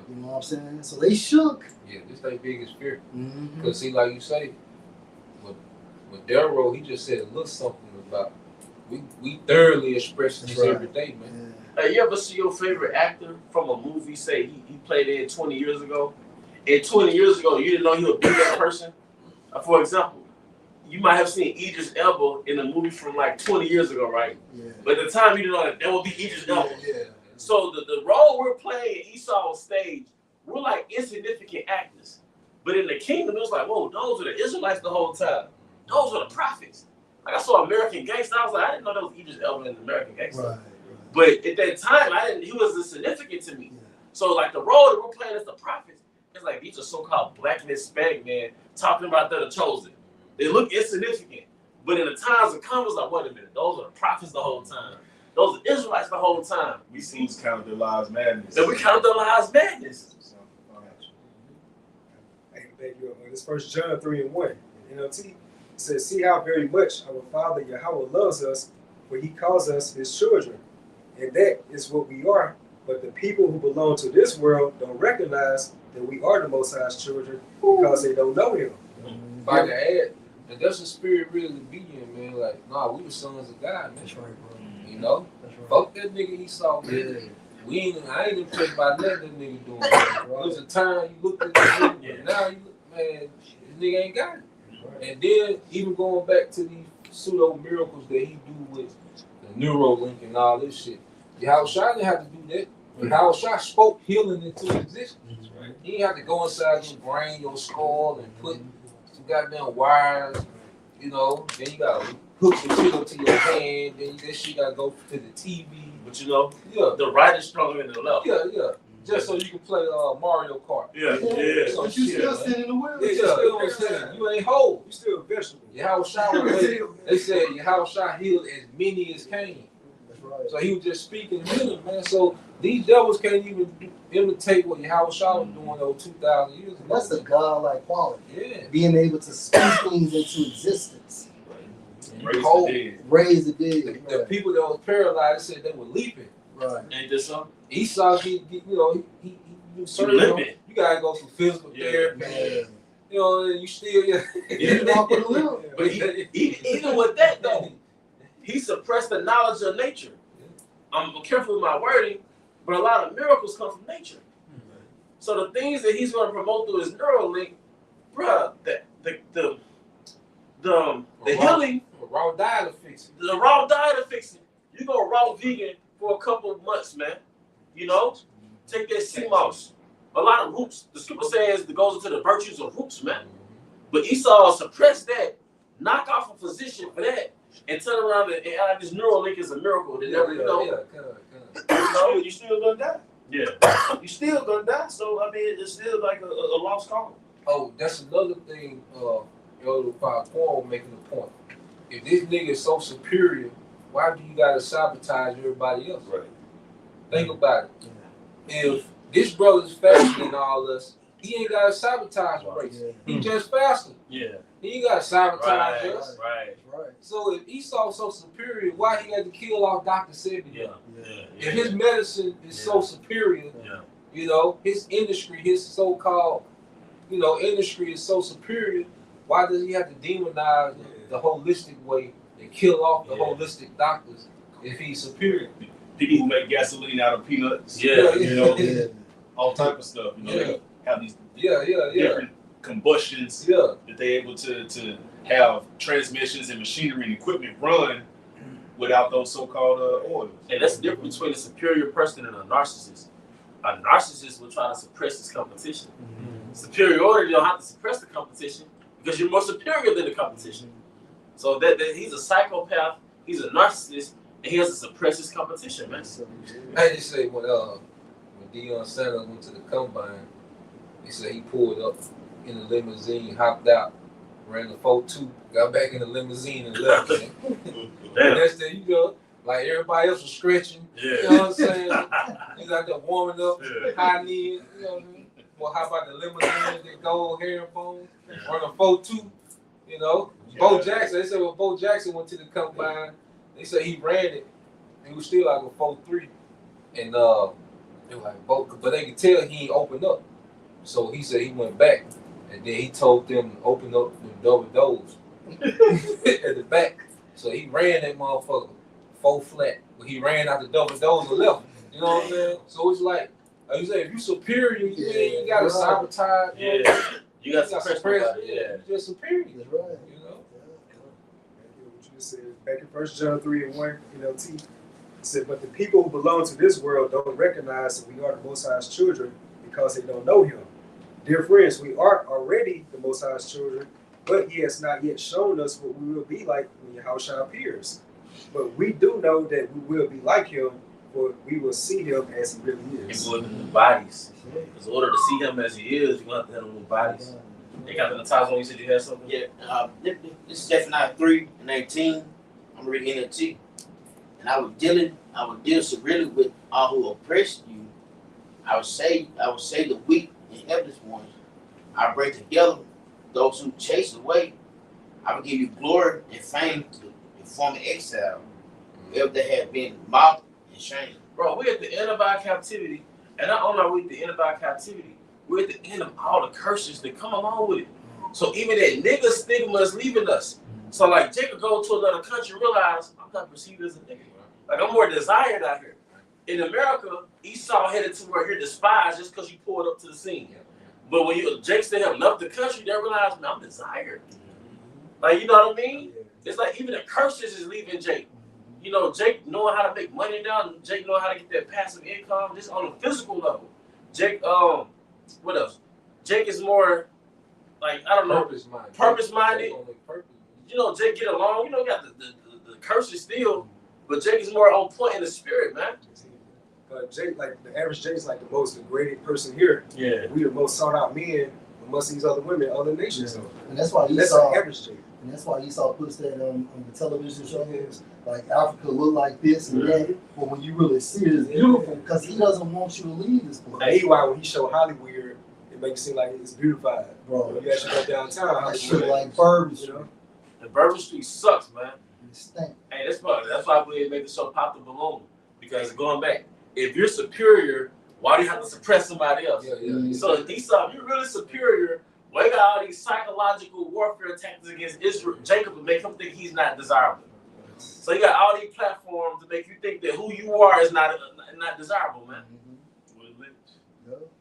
You know what I'm saying? So they shook. Yeah, this their biggest fear. Mm-hmm. Cause see, like you say, with Darrow, he just said a little something about we thoroughly express this every day, man. Yeah. You ever see your favorite actor from a movie say he played in 20 years ago? And 20 years ago, you didn't know he would be that person? For example, you might have seen Idris Elba in a movie from like 20 years ago, right? Yeah. But at the time, you didn't know that would be Idris Elba. Yeah. So the role we're playing in Esau's stage, we're like insignificant actors. But in the kingdom, it was like, whoa, those are the Israelites the whole time. Those are the prophets. Like I saw American Gangster, I was like, I didn't know that was Idris Elba in American Gangster. Right. But at that time, he wasn't significant to me. Yeah. So like the role that we're playing as the prophets, it's like these are so-called black and Hispanic men talking about they're the chosen. They look insignificant. But in the times of come, it's like, wait a minute, those are the prophets the whole time. Those are Israelites the whole time. We seem to count their lives madness. And we count their lives madness. Hey, thank you. This 1 John 3:1. NLT. It says, see how very much our Father Yahweh loves us, for he calls us his children. And that is what we are. But the people who belong to this world don't recognize that we are the Most High's children because they don't know him. If I can add, and that's the spirit really to be in, man. Like, nah, we the sons of God, man. That's right, bro. You know? That's right. Fuck that nigga Esau, man. I ain't impressed by nothing that nigga doing. There was a time you looked at the nigga, but now you look, man, this nigga ain't got it. And then even going back to these pseudo miracles that he do with the Neuralink and all this shit. Yahushua didn't have to do that. Yahushua spoke healing into existence. Right? He didn't have to go inside your brain, your skull, and put some goddamn wires, you know. Then you gotta hook the shit up to your hand. Then that shit gotta go to the TV. But you know, Yeah, the right is stronger than the left. yeah. Just so you can play Mario Kart. Yeah. So But you still man. sitting in the wheel. Yeah, you know what I'm saying? You ain't whole. You still a vegetable. Yahushua, they said Yahushua healed as many as came. That's right. So he was just speaking healing, man. So these devils can't even imitate what Yahushua was doing over 2,000 years ago. That's the godlike quality. Yeah. Being able to speak things into existence. Raise Whole- the dead. Raise the The dead. people that was paralyzed said they were leaping. Right. Ain't this something? Esau, he You certain, limping. you gotta go through physical Yeah. therapy. Man. You know, and you still You walk with a limp. But even with that though, he suppressed the knowledge of nature. I'm careful with my wording, but a lot of miracles come from nature. So the things that he's going to promote through his Neuralink, bruh, the healing, raw diet to fix it. the raw diet of fixing. You go raw vegan for a couple of months, man. You know, take that sea moss. A lot of roots. The scripture says that goes into the virtues of roots, man. But Esau suppressed that, knock off a physician for that, and turn around and add this Neuralink is a miracle. That never, you know, You still gonna die. yeah. You still gonna die. So I mean, it's still like a lost cause. Oh, that's another thing. Elder Paul making a point. If this nigga is so superior, why do you gotta sabotage everybody else? Right. Think about it. If this brother's faster than all us, he ain't gotta sabotage the race. He just faster. Yeah. He ain't gotta sabotage us. Right. Right. So if Esau's so superior, why he had to kill off Dr. Sebi? Yeah. If his medicine is so superior, Yeah. you know, his industry, his so-called, you know, industry is so superior, why does he have to demonize the holistic way and kill off the holistic doctors if he's superior? People who make gasoline out of peanuts. Yeah. You know, Yeah. all type of stuff. You know, they have these Yeah. different combustions Yeah. that they're able to have transmissions and machinery and equipment run without those so-called oils. And that's the difference between a superior person and a narcissist. A narcissist will try to suppress his competition. Superiority don't have to suppress the competition because you're more superior than the competition. So that he's a psychopath, he's a narcissist, and he has to suppress his competition, man. I just say when Deion Sanders went to the combine, he said he pulled up in the limousine, hopped out, ran the 4.2, got back in the limousine and left. Man. And Damn. that's the, you know, like everybody else was stretching. You know Yeah. what I'm saying? He's out there warming up, Yeah. high knees. You know what I mean? Well, how about the limousine, the gold headphones, run a 4.2? You know, Bo Jackson. They said when Bo Jackson went to the combine, they said he ran it. He was still like a 4.3, and they were like Bo, but they could tell he ain't opened up. So he said he went back, and then he told them to open up the double doors at the back. So he ran that motherfucker 4 flat, but he ran out the double doors and left. You know what I'm saying? So it's like you say, if you superior, you gotta sabotage. Yeah. You got to suppress suppress. somebody. Yeah. You just superior. That's right. You know. What you just said back in 1 John 3:1, NLT, it said, "But the people who belong to this world don't recognize that we are the Most High's children because they don't know Him. Dear friends, we are already the Most High's children, but He has not yet shown us what we will be like when Yahushua appears. But we do know that we will be like Him, for we will see Him as He really is." People with new bodies. Because in order to see him as he is, you're going to have to have new bodies. They got the Natasha when you said you had something? Yeah, this is Zephaniah 3:19. I'm reading NLT. And I will deal severely with all who oppress you. I will say the weak and helpless ones. I bring together those who chase away. I will give you glory and fame to the former exile, wherever they have been mocked and shamed. Bro, we're at the end of our captivity. And not only are we at the end of our captivity, we're at the end of all the curses that come along with it. So even that nigga stigma is leaving us. So like Jacob go to another country and realize I'm not perceived as a nigga. Like I'm more desired out here. In America, Esau headed to where you're despised just because you pulled up to the scene. But when Jake still have left the country, they realize, man, I'm desired. Like, you know what I mean? It's like even the curses is leaving Jake. You know, Jake knowing how to make money now, Jake knowing how to get that passive income, just on a physical level. Jake, what else? Jake is more, like, I don't know, purpose-minded. You know, Jake get along. You know, got the curses still, but Jake is more on point in the spirit, man. Jake, like the average Jake's like the most degraded person here. Yeah. We the most sought out men amongst these other women, other nations. So And that's why that's Esau. the average Jake. And that's why Esau puts that on the television shows. Like Africa look like this and that, but when you really see it, it's beautiful because he doesn't want you to leave this place. That's why when he show Hollywood, it makes it seem like it's beautified. Bro, When you actually go downtown, I Hollywood, shit like Bourbon you know. The Bourbon Street sucks, man. stink. Hey, that's why I believe it made the show Pop the Balloon. Because going back, if you're superior, why do you have to suppress somebody else? Yeah. So Esau, if you're really superior, why you got all these psychological warfare tactics against Israel, Jacob, to make him think he's not desirable? So you got all these platforms to make you think that who you are is not desirable, man.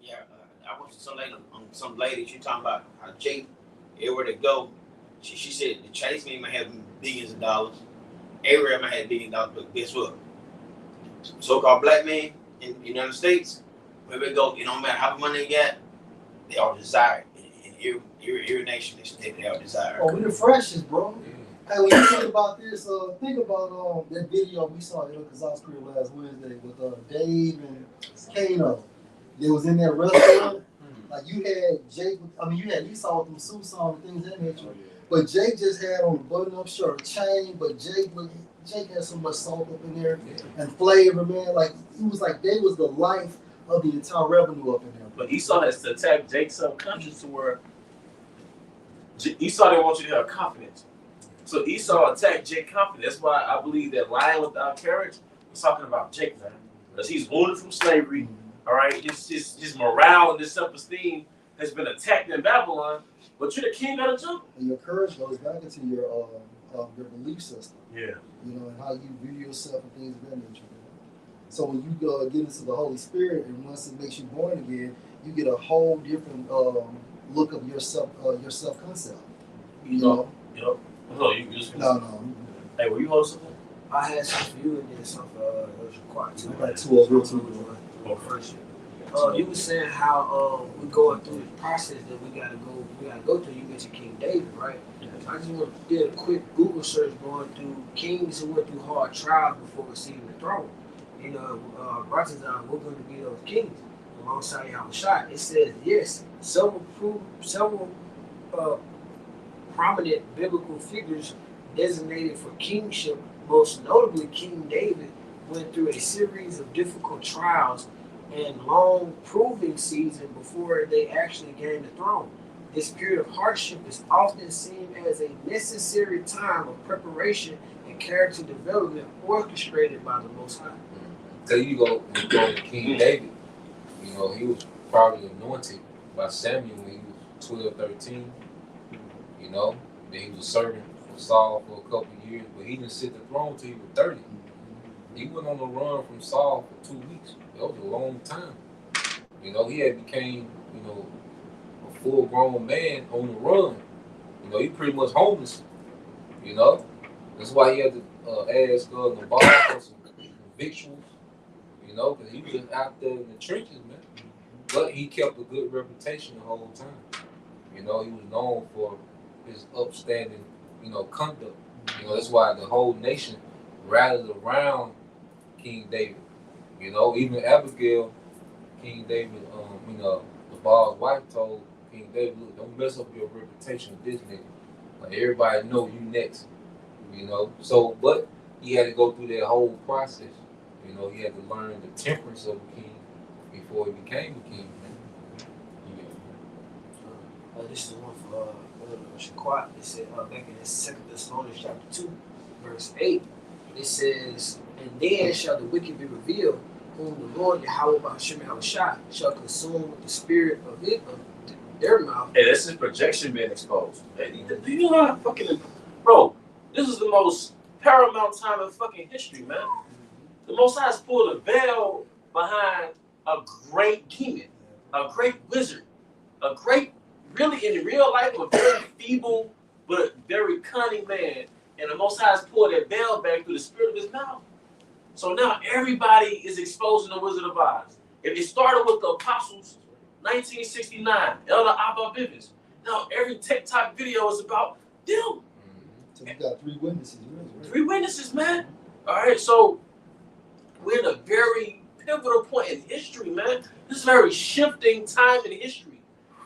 Yeah, I went to some lady. She talking about how Jake, everywhere they go, she said the Chinese man might have billions of dollars. Everywhere might have billions of dollars, but guess what? So-called black men in the United States, wherever they go, it don't matter how much money they got, they are desired. In every nation, they are desired. Oh, we the freshest, bro. Hey, when you think about this, think about that video we saw at Kazak's crib last Wednesday with Dave and Kano. They was in that restaurant. Like you had Jake, you had Esau with them suits on and things of that nature. But Jake just had on a button-up shirt, a chain, but Jake had so much salt up in there and flavor, man. Like it was like they was the life of the entire revenue up in there. But Esau has to attack Jake's subconscious to where Esau didn't want you to have confidence. So Esau attacked Jake's confidence. That's why I believe that lying without courage is talking about Jake, man. Because he's wounded from slavery. All right, his morale and his self-esteem has been attacked in Babylon. But you're the king of the jungle. And your courage goes back into your belief system. Yeah. You know, and how you view yourself and things of that nature. So when you get into the Holy Spirit, and once it makes you born again, you get a whole different look of your self concept. You know. No, you just. No. Hey, were you hosting? I had some for you and then some for required too. I got two of them. First year. You were saying how we're going through the process that we gotta go through. You mentioned King David, right? I just want to do a quick Google search going through kings who went through hard trials before receiving the throne. You know, Ratazan, we're going to be those kings alongside Yahushua. It says yes, several prominent biblical figures designated for kingship, most notably King David, went through a series of difficult trials and long proving season before they actually gained the throne. This period of hardship is often seen as a necessary time of preparation and character development orchestrated by the Most High. So you go to King David. You know, he was probably anointed by Samuel when he was 12, 13. You know, then he was serving for Saul for a couple of years, but he didn't sit the throne until he was 30. He went on the run from Saul for 2 weeks. That was a long time. You know, he had became, a full-grown man on the run. You know, he pretty much homeless. You know, that's why he had to ask Nabal for some victuals. You know, because he was just out there in the trenches, man. But he kept a good reputation the whole time. You know, he was known for his upstanding, conduct. You know, that's why the whole nation rallied around King David. You know, even Abigail, King David, Nabal's wife told King David, look, don't mess up your reputation with this nigga. Like, everybody know you next. You know, so, but he had to go through that whole process. You know, he had to learn the temperance of a king before he became a king, man. This is the one for Shaquat. It said back in the 2 Thessalonians chapter 2, verse 8, it says, and then shall the wicked be revealed, whom the Lord Yahweh B'Hashem Yahushua shall consume with the spirit of their mouth. Hey, this is projection being exposed. Hey, do you know how fucking, bro? This is the most paramount time in fucking history, man. The Most High has pulled a veil behind a great demon, a great wizard, a great, really in real life, a very feeble but very cunning man. And the Most High has pulled that veil back through the spirit of his mouth. So now everybody is exposing the Wizard of Oz. If it started with the Apostles, 1969, Elder Abba Bivens. Now every TikTok video is about them. So you got 3 witnesses, right? 3 witnesses, man. All right, so we're in a very pivotal point in history, man. This is a very shifting time in history.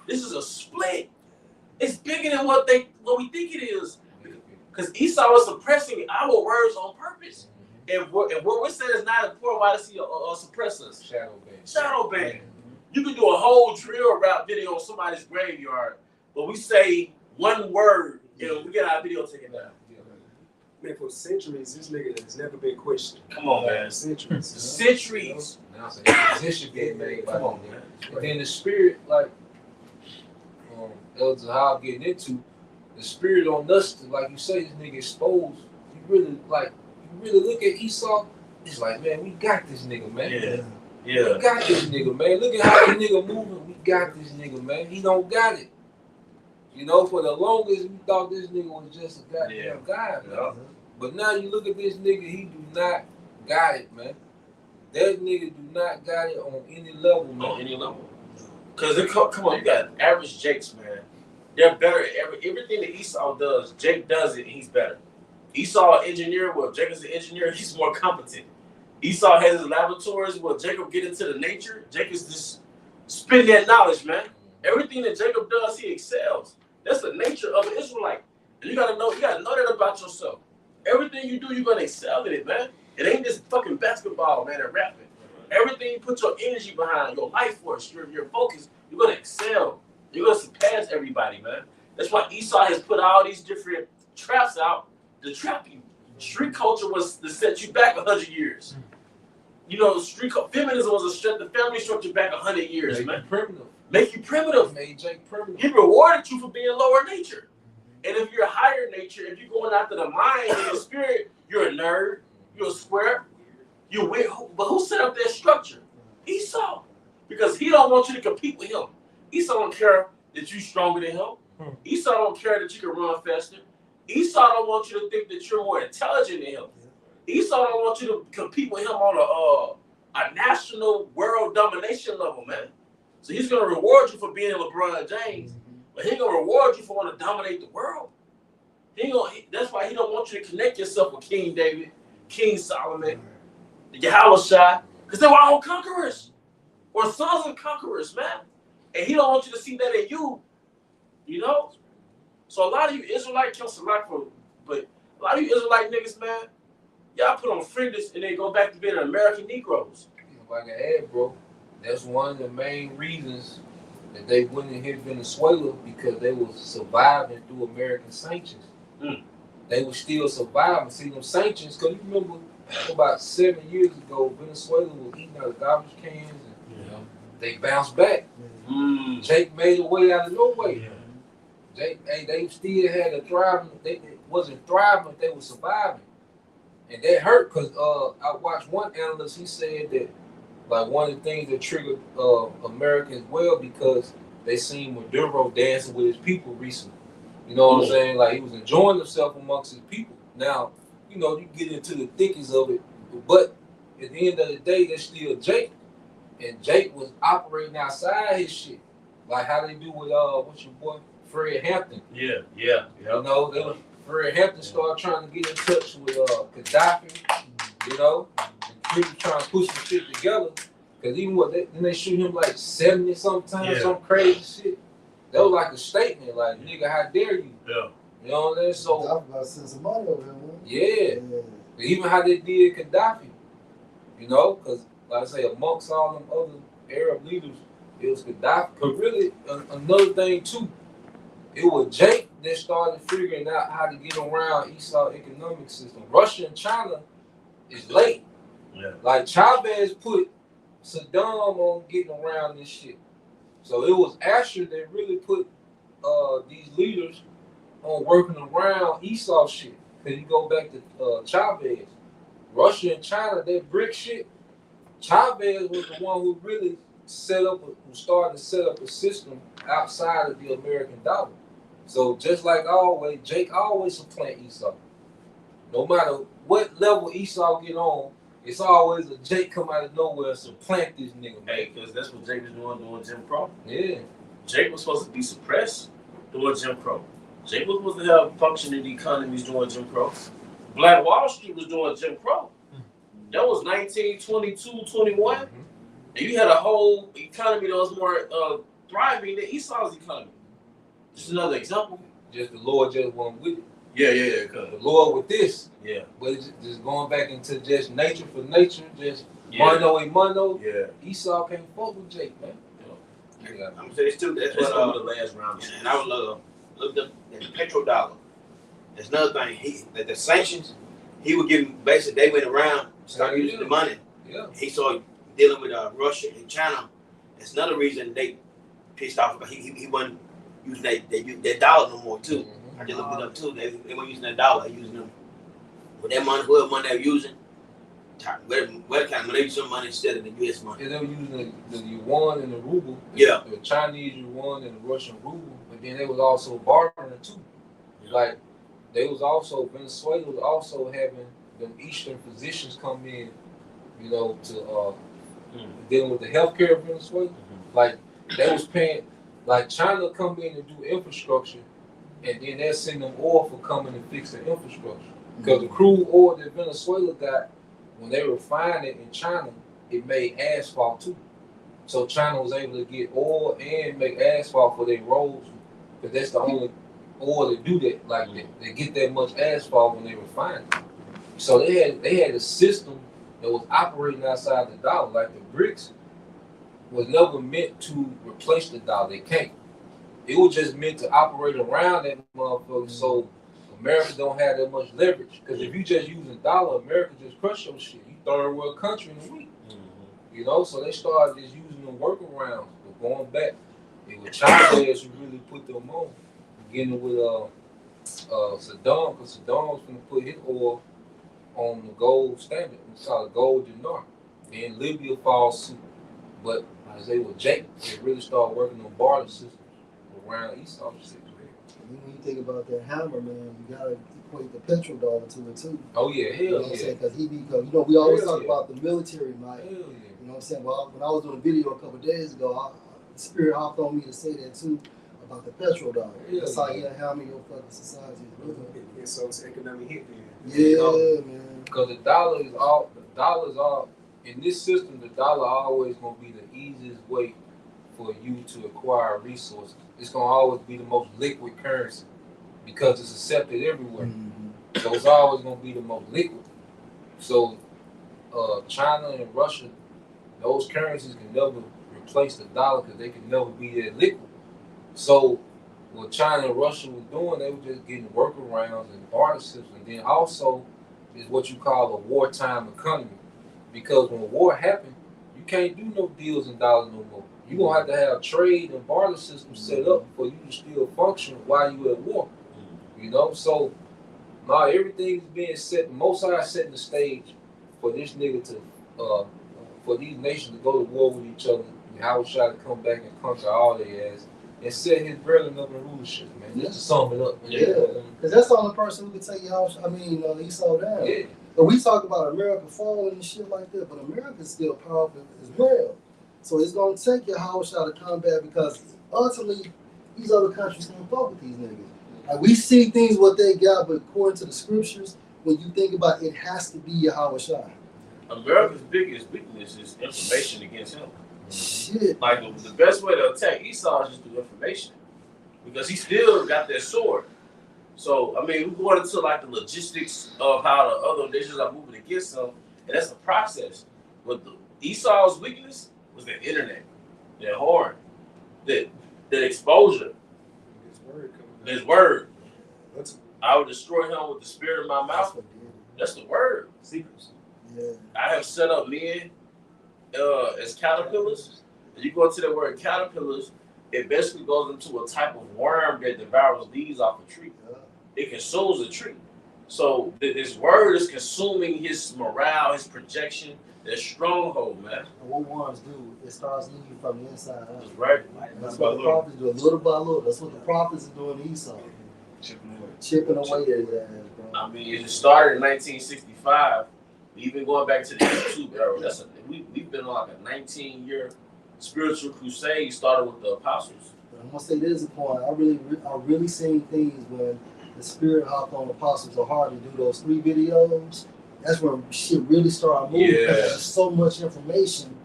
This is a split. It's bigger than what we think it is. Because Esau is suppressing our words on purpose. And what we're saying is not important, why does he suppress us? Shadow ban. You can do a whole drill rap video on somebody's graveyard, but we say one word and we get our video taken down. Man, for centuries, this nigga has never been questioned. Come on, man. Centuries. Centuries. Now it's an exposition being made by Come on, them. man. And then the spirit, like Elder Zahab getting into, the spirit on us, like you say, this nigga exposed. You really look at Esau, it's like, man, we got this nigga, man. Yeah. We Yeah. got this nigga, man. Look at how the nigga moving. We got this nigga, man. He don't got it. You know, for the longest, we thought this nigga was just a goddamn guy, man. Yeah. But now you look at this nigga, he do not got it, man. That nigga do not got it on any level, man. On any level. Because, come on, you got average Jakes, man. They're better at everything that Esau does. Jake does it, and he's better. Esau engineer, well, Jake is an engineer, he's more competent. Esau has his laboratories, well, Jacob get into the nature. Jake is just spin that knowledge, man. Everything that Jacob does, he excels. That's the nature of an Israelite. And you gotta know that about yourself. Everything you do, you're gonna excel in it, man. It ain't just fucking basketball, man, and rapping. Everything you put your energy behind, your life force, your focus, you're gonna excel. You're gonna surpass everybody, man. That's why Esau has put all these different traps out to trap you. Street culture was to set you back 100 years. You know, feminism was the family structure back 100 years, Make man. you primitive. Make you primitive. Made Jake primitive. He rewarded you for being lower nature. And if you're higher nature, if you're going after the mind and the spirit, you're a nerd, you're a square, you're weird. But who set up that structure? Esau. Because he don't want you to compete with him. Esau don't care that you're stronger than him. Esau don't care that you can run faster. Esau don't want you to think that you're more intelligent than him. Esau don't want you to compete with him on a national world domination level, man. So he's gonna reward you for being LeBron James, but he ain't gonna reward you for wanting to dominate the world. That's why he don't want you to connect yourself with King David, King Solomon, Yahushua, because they were all conquerors or sons of conquerors, man. And he don't want you to see that in you, you know. So a lot of you Israelite but a lot of you Israelite niggas, man, y'all put on fringes and then go back to being American Negroes. If I can add, bro, that's one of the main reasons that they went and hit Venezuela, because they was surviving through American sanctions. They were still surviving. See, them sanctions, because you remember about 7 years ago, Venezuela was eating out of garbage cans and they bounced back. Jake made a way out of no way. They still had a thriving. They wasn't thriving, but they were surviving. And that hurt because I watched one analyst, he said that like one of the things that triggered America as well, because they seen Maduro dancing with his people recently. You know what I'm saying? Like he was enjoying himself amongst his people. Now, you know, you get into the thickest of it, but at the end of the day, there's still Jake. And Jake was operating outside his shit. Like how they do with what's your boy? Fred Hampton. Yeah. You know, Fred Hampton started trying to get in touch with Gaddafi, you know, and people trying to push some shit together. Because even then they shoot him like 70 sometimes, some crazy shit. That was like a statement, like, nigga, how dare you? Yeah. You know what I'm saying? So, I'm about to send some money over there, man. Yeah. Even how they did Gaddafi, you know, because, like I say, amongst all them other Arab leaders, it was Gaddafi. Because really, another thing, too, it was Jake that started figuring out how to get around Esau's economic system. Russia and China is late. Yeah. Like Chavez put Saddam on getting around this shit. So it was Asher that really put these leaders on working around Esau shit. Because you go back to Chavez. Russia and China, that brick shit, Chavez was the one who really started to set up a system outside of the American dollar. So just like always, Jake always supplant Esau. No matter what level Esau get on, it's always a Jake come out of nowhere and supplant this nigga. Hey, because that's what Jake was doing Jim Crow. Yeah. Jake was supposed to be suppressed doing Jim Crow. Jake was supposed to have functioning economies doing Jim Crow. Black Wall Street was doing Jim Crow. That was 1922, 21. And you had a whole economy that was more thriving than Esau's economy. Just another example. Just the Lord just wasn't with it. Yeah. The Lord with this. Yeah. But it's just going back into just nature for nature, just mano a mano. Yeah. Esau can't fuck with Jake, man. I'm gonna say this too. That's That's what over the last round. and I was looked up at the petrodollar. That's another thing. The sanctions, he would give them, basically, they went around, started using the money. Yeah. He saw dealing with Russia and China. That's another reason they pissed off about he wasn't using their dollar no more too. Mm-hmm. I just looked it up too. They weren't using their dollar, they using them with that money, whatever money they were using. What kind of money? They use some money instead of the U.S. money. Yeah, they were using the yuan and the ruble. Yeah. The Chinese yuan and the Russian ruble, but then they was also bartering too. Yeah. Like they was also Venezuela was also having them Eastern physicians come in, you know, to dealing with the healthcare of Venezuela. Like they was paying, like China come in and do infrastructure, and then they'll send them oil for coming and fix the infrastructure. Because the crude oil that Venezuela got, when they refined it in China, it made asphalt too. So China was able to get oil and make asphalt for their roads, because that's the only oil that do that. Like they get that much asphalt when they refine it. So they had a system that was operating outside the dollar. Like the BRICS was never meant to replace the dollar. They can't. It was just meant to operate around that motherfucker. So America don't have that much leverage. Because if you just using dollar, America just crush your shit. You third world country in a week. You know, so they started just using them workarounds. But going back, it was Chavez who really put them on. Beginning with Saddam, because Saddam was going to put his oil on the gold standard. It's called the gold dinar. Then Libya falls suit. But as they were Jake, they really started working on barter systems around Esau shit. When you think about that hammer, man, you gotta equate the petrodollar to it too. Oh yeah, hell You know what I'm saying? Because you know, we always talk about the military might. Hell yeah. You know what I'm saying? Well, when I was doing a video a couple of days ago, the spirit hopped on me to say that too about the petrodollar. That's how you hammer your fucking society. Yeah, so it's economic hit then. Yeah, man. Because the dollar is all in this system. The dollar always gonna be the easiest way for you to acquire resources. It's gonna always be the most liquid currency because it's accepted everywhere. Mm-hmm. So it's always gonna be the most liquid. So China and Russia, those currencies can never replace the dollar because they can never be that liquid. So what China and Russia was doing, they were just getting workarounds and barter systems. And then also is what you call a wartime economy. Because when war happened, you can't do no deals in dollars no more. You're going to have to have trade and barter systems set up for you to still function while you at war. You know? So now everything's being set. Mosai setting the stage for this nigga to, for these nations to go to war with each other. And Howard try to come back and conquer all their ass and set his brethren up in rulership, man. Just to sum it up. Yeah. Because that's the only person who can take you out. I mean, Esau down. Yeah. But we talk about America falling and shit like that, but America's still powerful as well. So it's going to take your house out of combat because ultimately these other countries can't fuck with these niggas. Like we see things what they got, but according to the scriptures, when you think about it, it has to be Yahweh Shai. America's biggest weakness is information against him. Shit. Like the best way to attack Esau is just through information. Because he still got that sword. So, I mean, we're going into like the logistics of how the other nations are moving against them, and that's a process. But Esau's weakness was the internet, that horn, that exposure, his word. I would destroy him with the spirit of my mouth. That's the word. Secrets. Yeah. I have set up men as caterpillars. And you go into that word caterpillars, it basically goes into a type of worm that devours leaves off a tree. It consumes a tree. So this word is consuming his morale, his projection, their stronghold, man. And what worms do, it starts eating from the inside out. That's right. That's what the prophets do, little by little. That's what the prophets are doing to Esau. Chipping away at his ass, bro. I mean, it started in 1965. We've been going back to the YouTube era. We've been on like a 19-year spiritual crusade. Started with the apostles. But I'm gonna say this is a point. I really seen things when the spirit hopped on apostles are hard to do those 3 videos. That's when shit really started moving. Yeah. There's so much information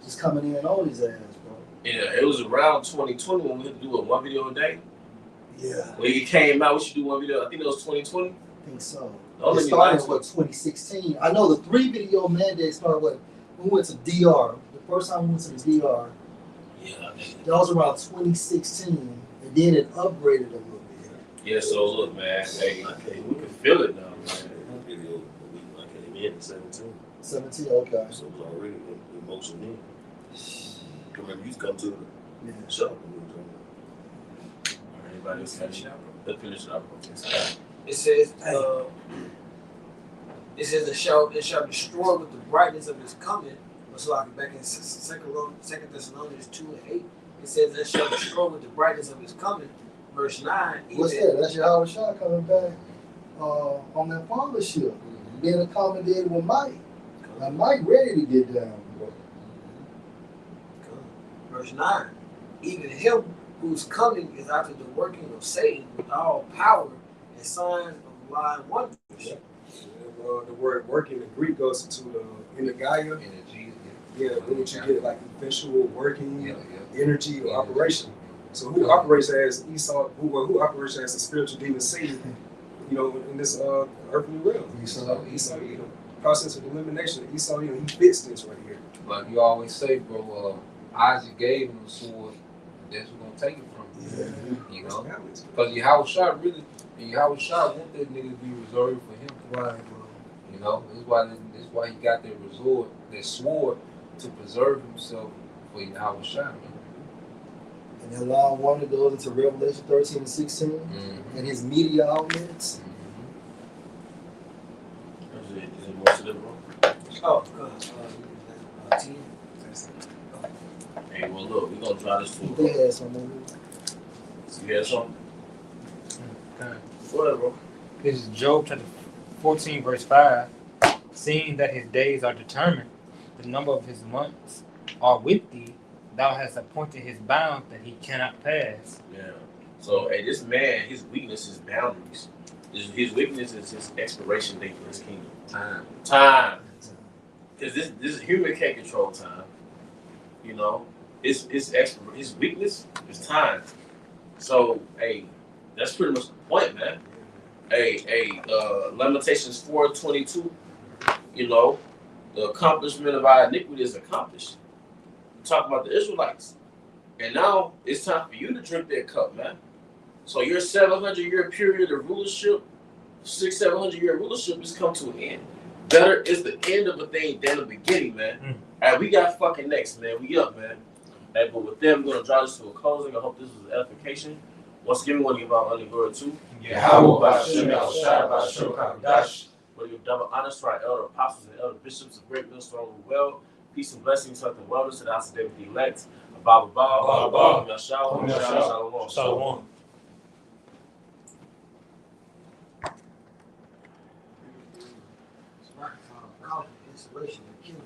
just coming in on his ass, bro. Yeah, it was around 2020 when we had to do one video a day. Yeah. When it came out, we should do one video. I think it was 2020. I think so. Don't It let me started lie to with 2016. I know the 3 video mandate started with we went to DR. The first time we went to the DR. Yeah. That was around 2016, and then it upgraded a little bit. Yeah, so look, man, hey, Okay. we can feel it now, man. Video a week when I came in at 17. 17, okay. So it was already in motion then. I remember you used to come to Yeah. the shop when we was on Anybody else finish it up? Let's finish it up. It says it shall destroy with the brightness of his coming. So like back in Second Thessalonians 2:8, it says it shall destroy with the brightness of his coming. Verse 9. What's that? That's Yahweh Shah coming back on that farmer ship. Being accommodated with Mike. Now Mike ready to get down, bro. Verse 9. Even him whose coming is after the working of Satan with all power and signs of lying wonders. Yeah. The word work in the Greek goes into the energia. Energy. Yeah, which you get like effectual working, Yeah. energy or operation. So who operates as Esau? Who operates as the spiritual demon Satan? You know, in this earthly realm. Esau, you know, process of elimination. Esau, you know, he fits this right here. Like you always say, bro, Isaac gave him the sword. That's who's gonna take it from him. Yeah. You know, Balance. because Yahweh Shah want that nigga to be reserved for him. Right, bro. You know, that's why he got that sword to preserve himself for Yahweh Shah, man. And then line 1 it goes into Revelation 13 and 16 Mm-hmm. and his media outlets. Is it more to the room? Oh, 10. Hey, well, look, we're going to try this too. They had some of You had something? Okay. Whatever, bro. This is Job chapter 14, verse 5. Seeing that his days are determined, the number of his months are with thee, thou hast appointed his bounds that he cannot pass. Yeah. So, hey, this man, his weakness is boundaries. His weakness is his expiration date for his kingdom. Time. Because this human can't control time. You know, his weakness is time. So, hey, that's pretty much the point, man. Hey, Lamentations 4:22. You know, the accomplishment of our iniquity is accomplished. We talk about the Israelites, and now it's time for you to drink that cup, man. So your 700-year period of rulership, 700-year rulership, has come to an end. Better is the end of a thing than the beginning, man. All right, we got fucking next, man. We up, man. Hey, but with that, we're gonna draw this to a closing. I hope this was edification. Once again, we want to give our honor and glory to where you double honors to our elder apostles and elder bishops of Great Millstone well. Peace and blessings, health and wellness to the house of David the elect. Abba, Shalom. Shalom. Inspiration.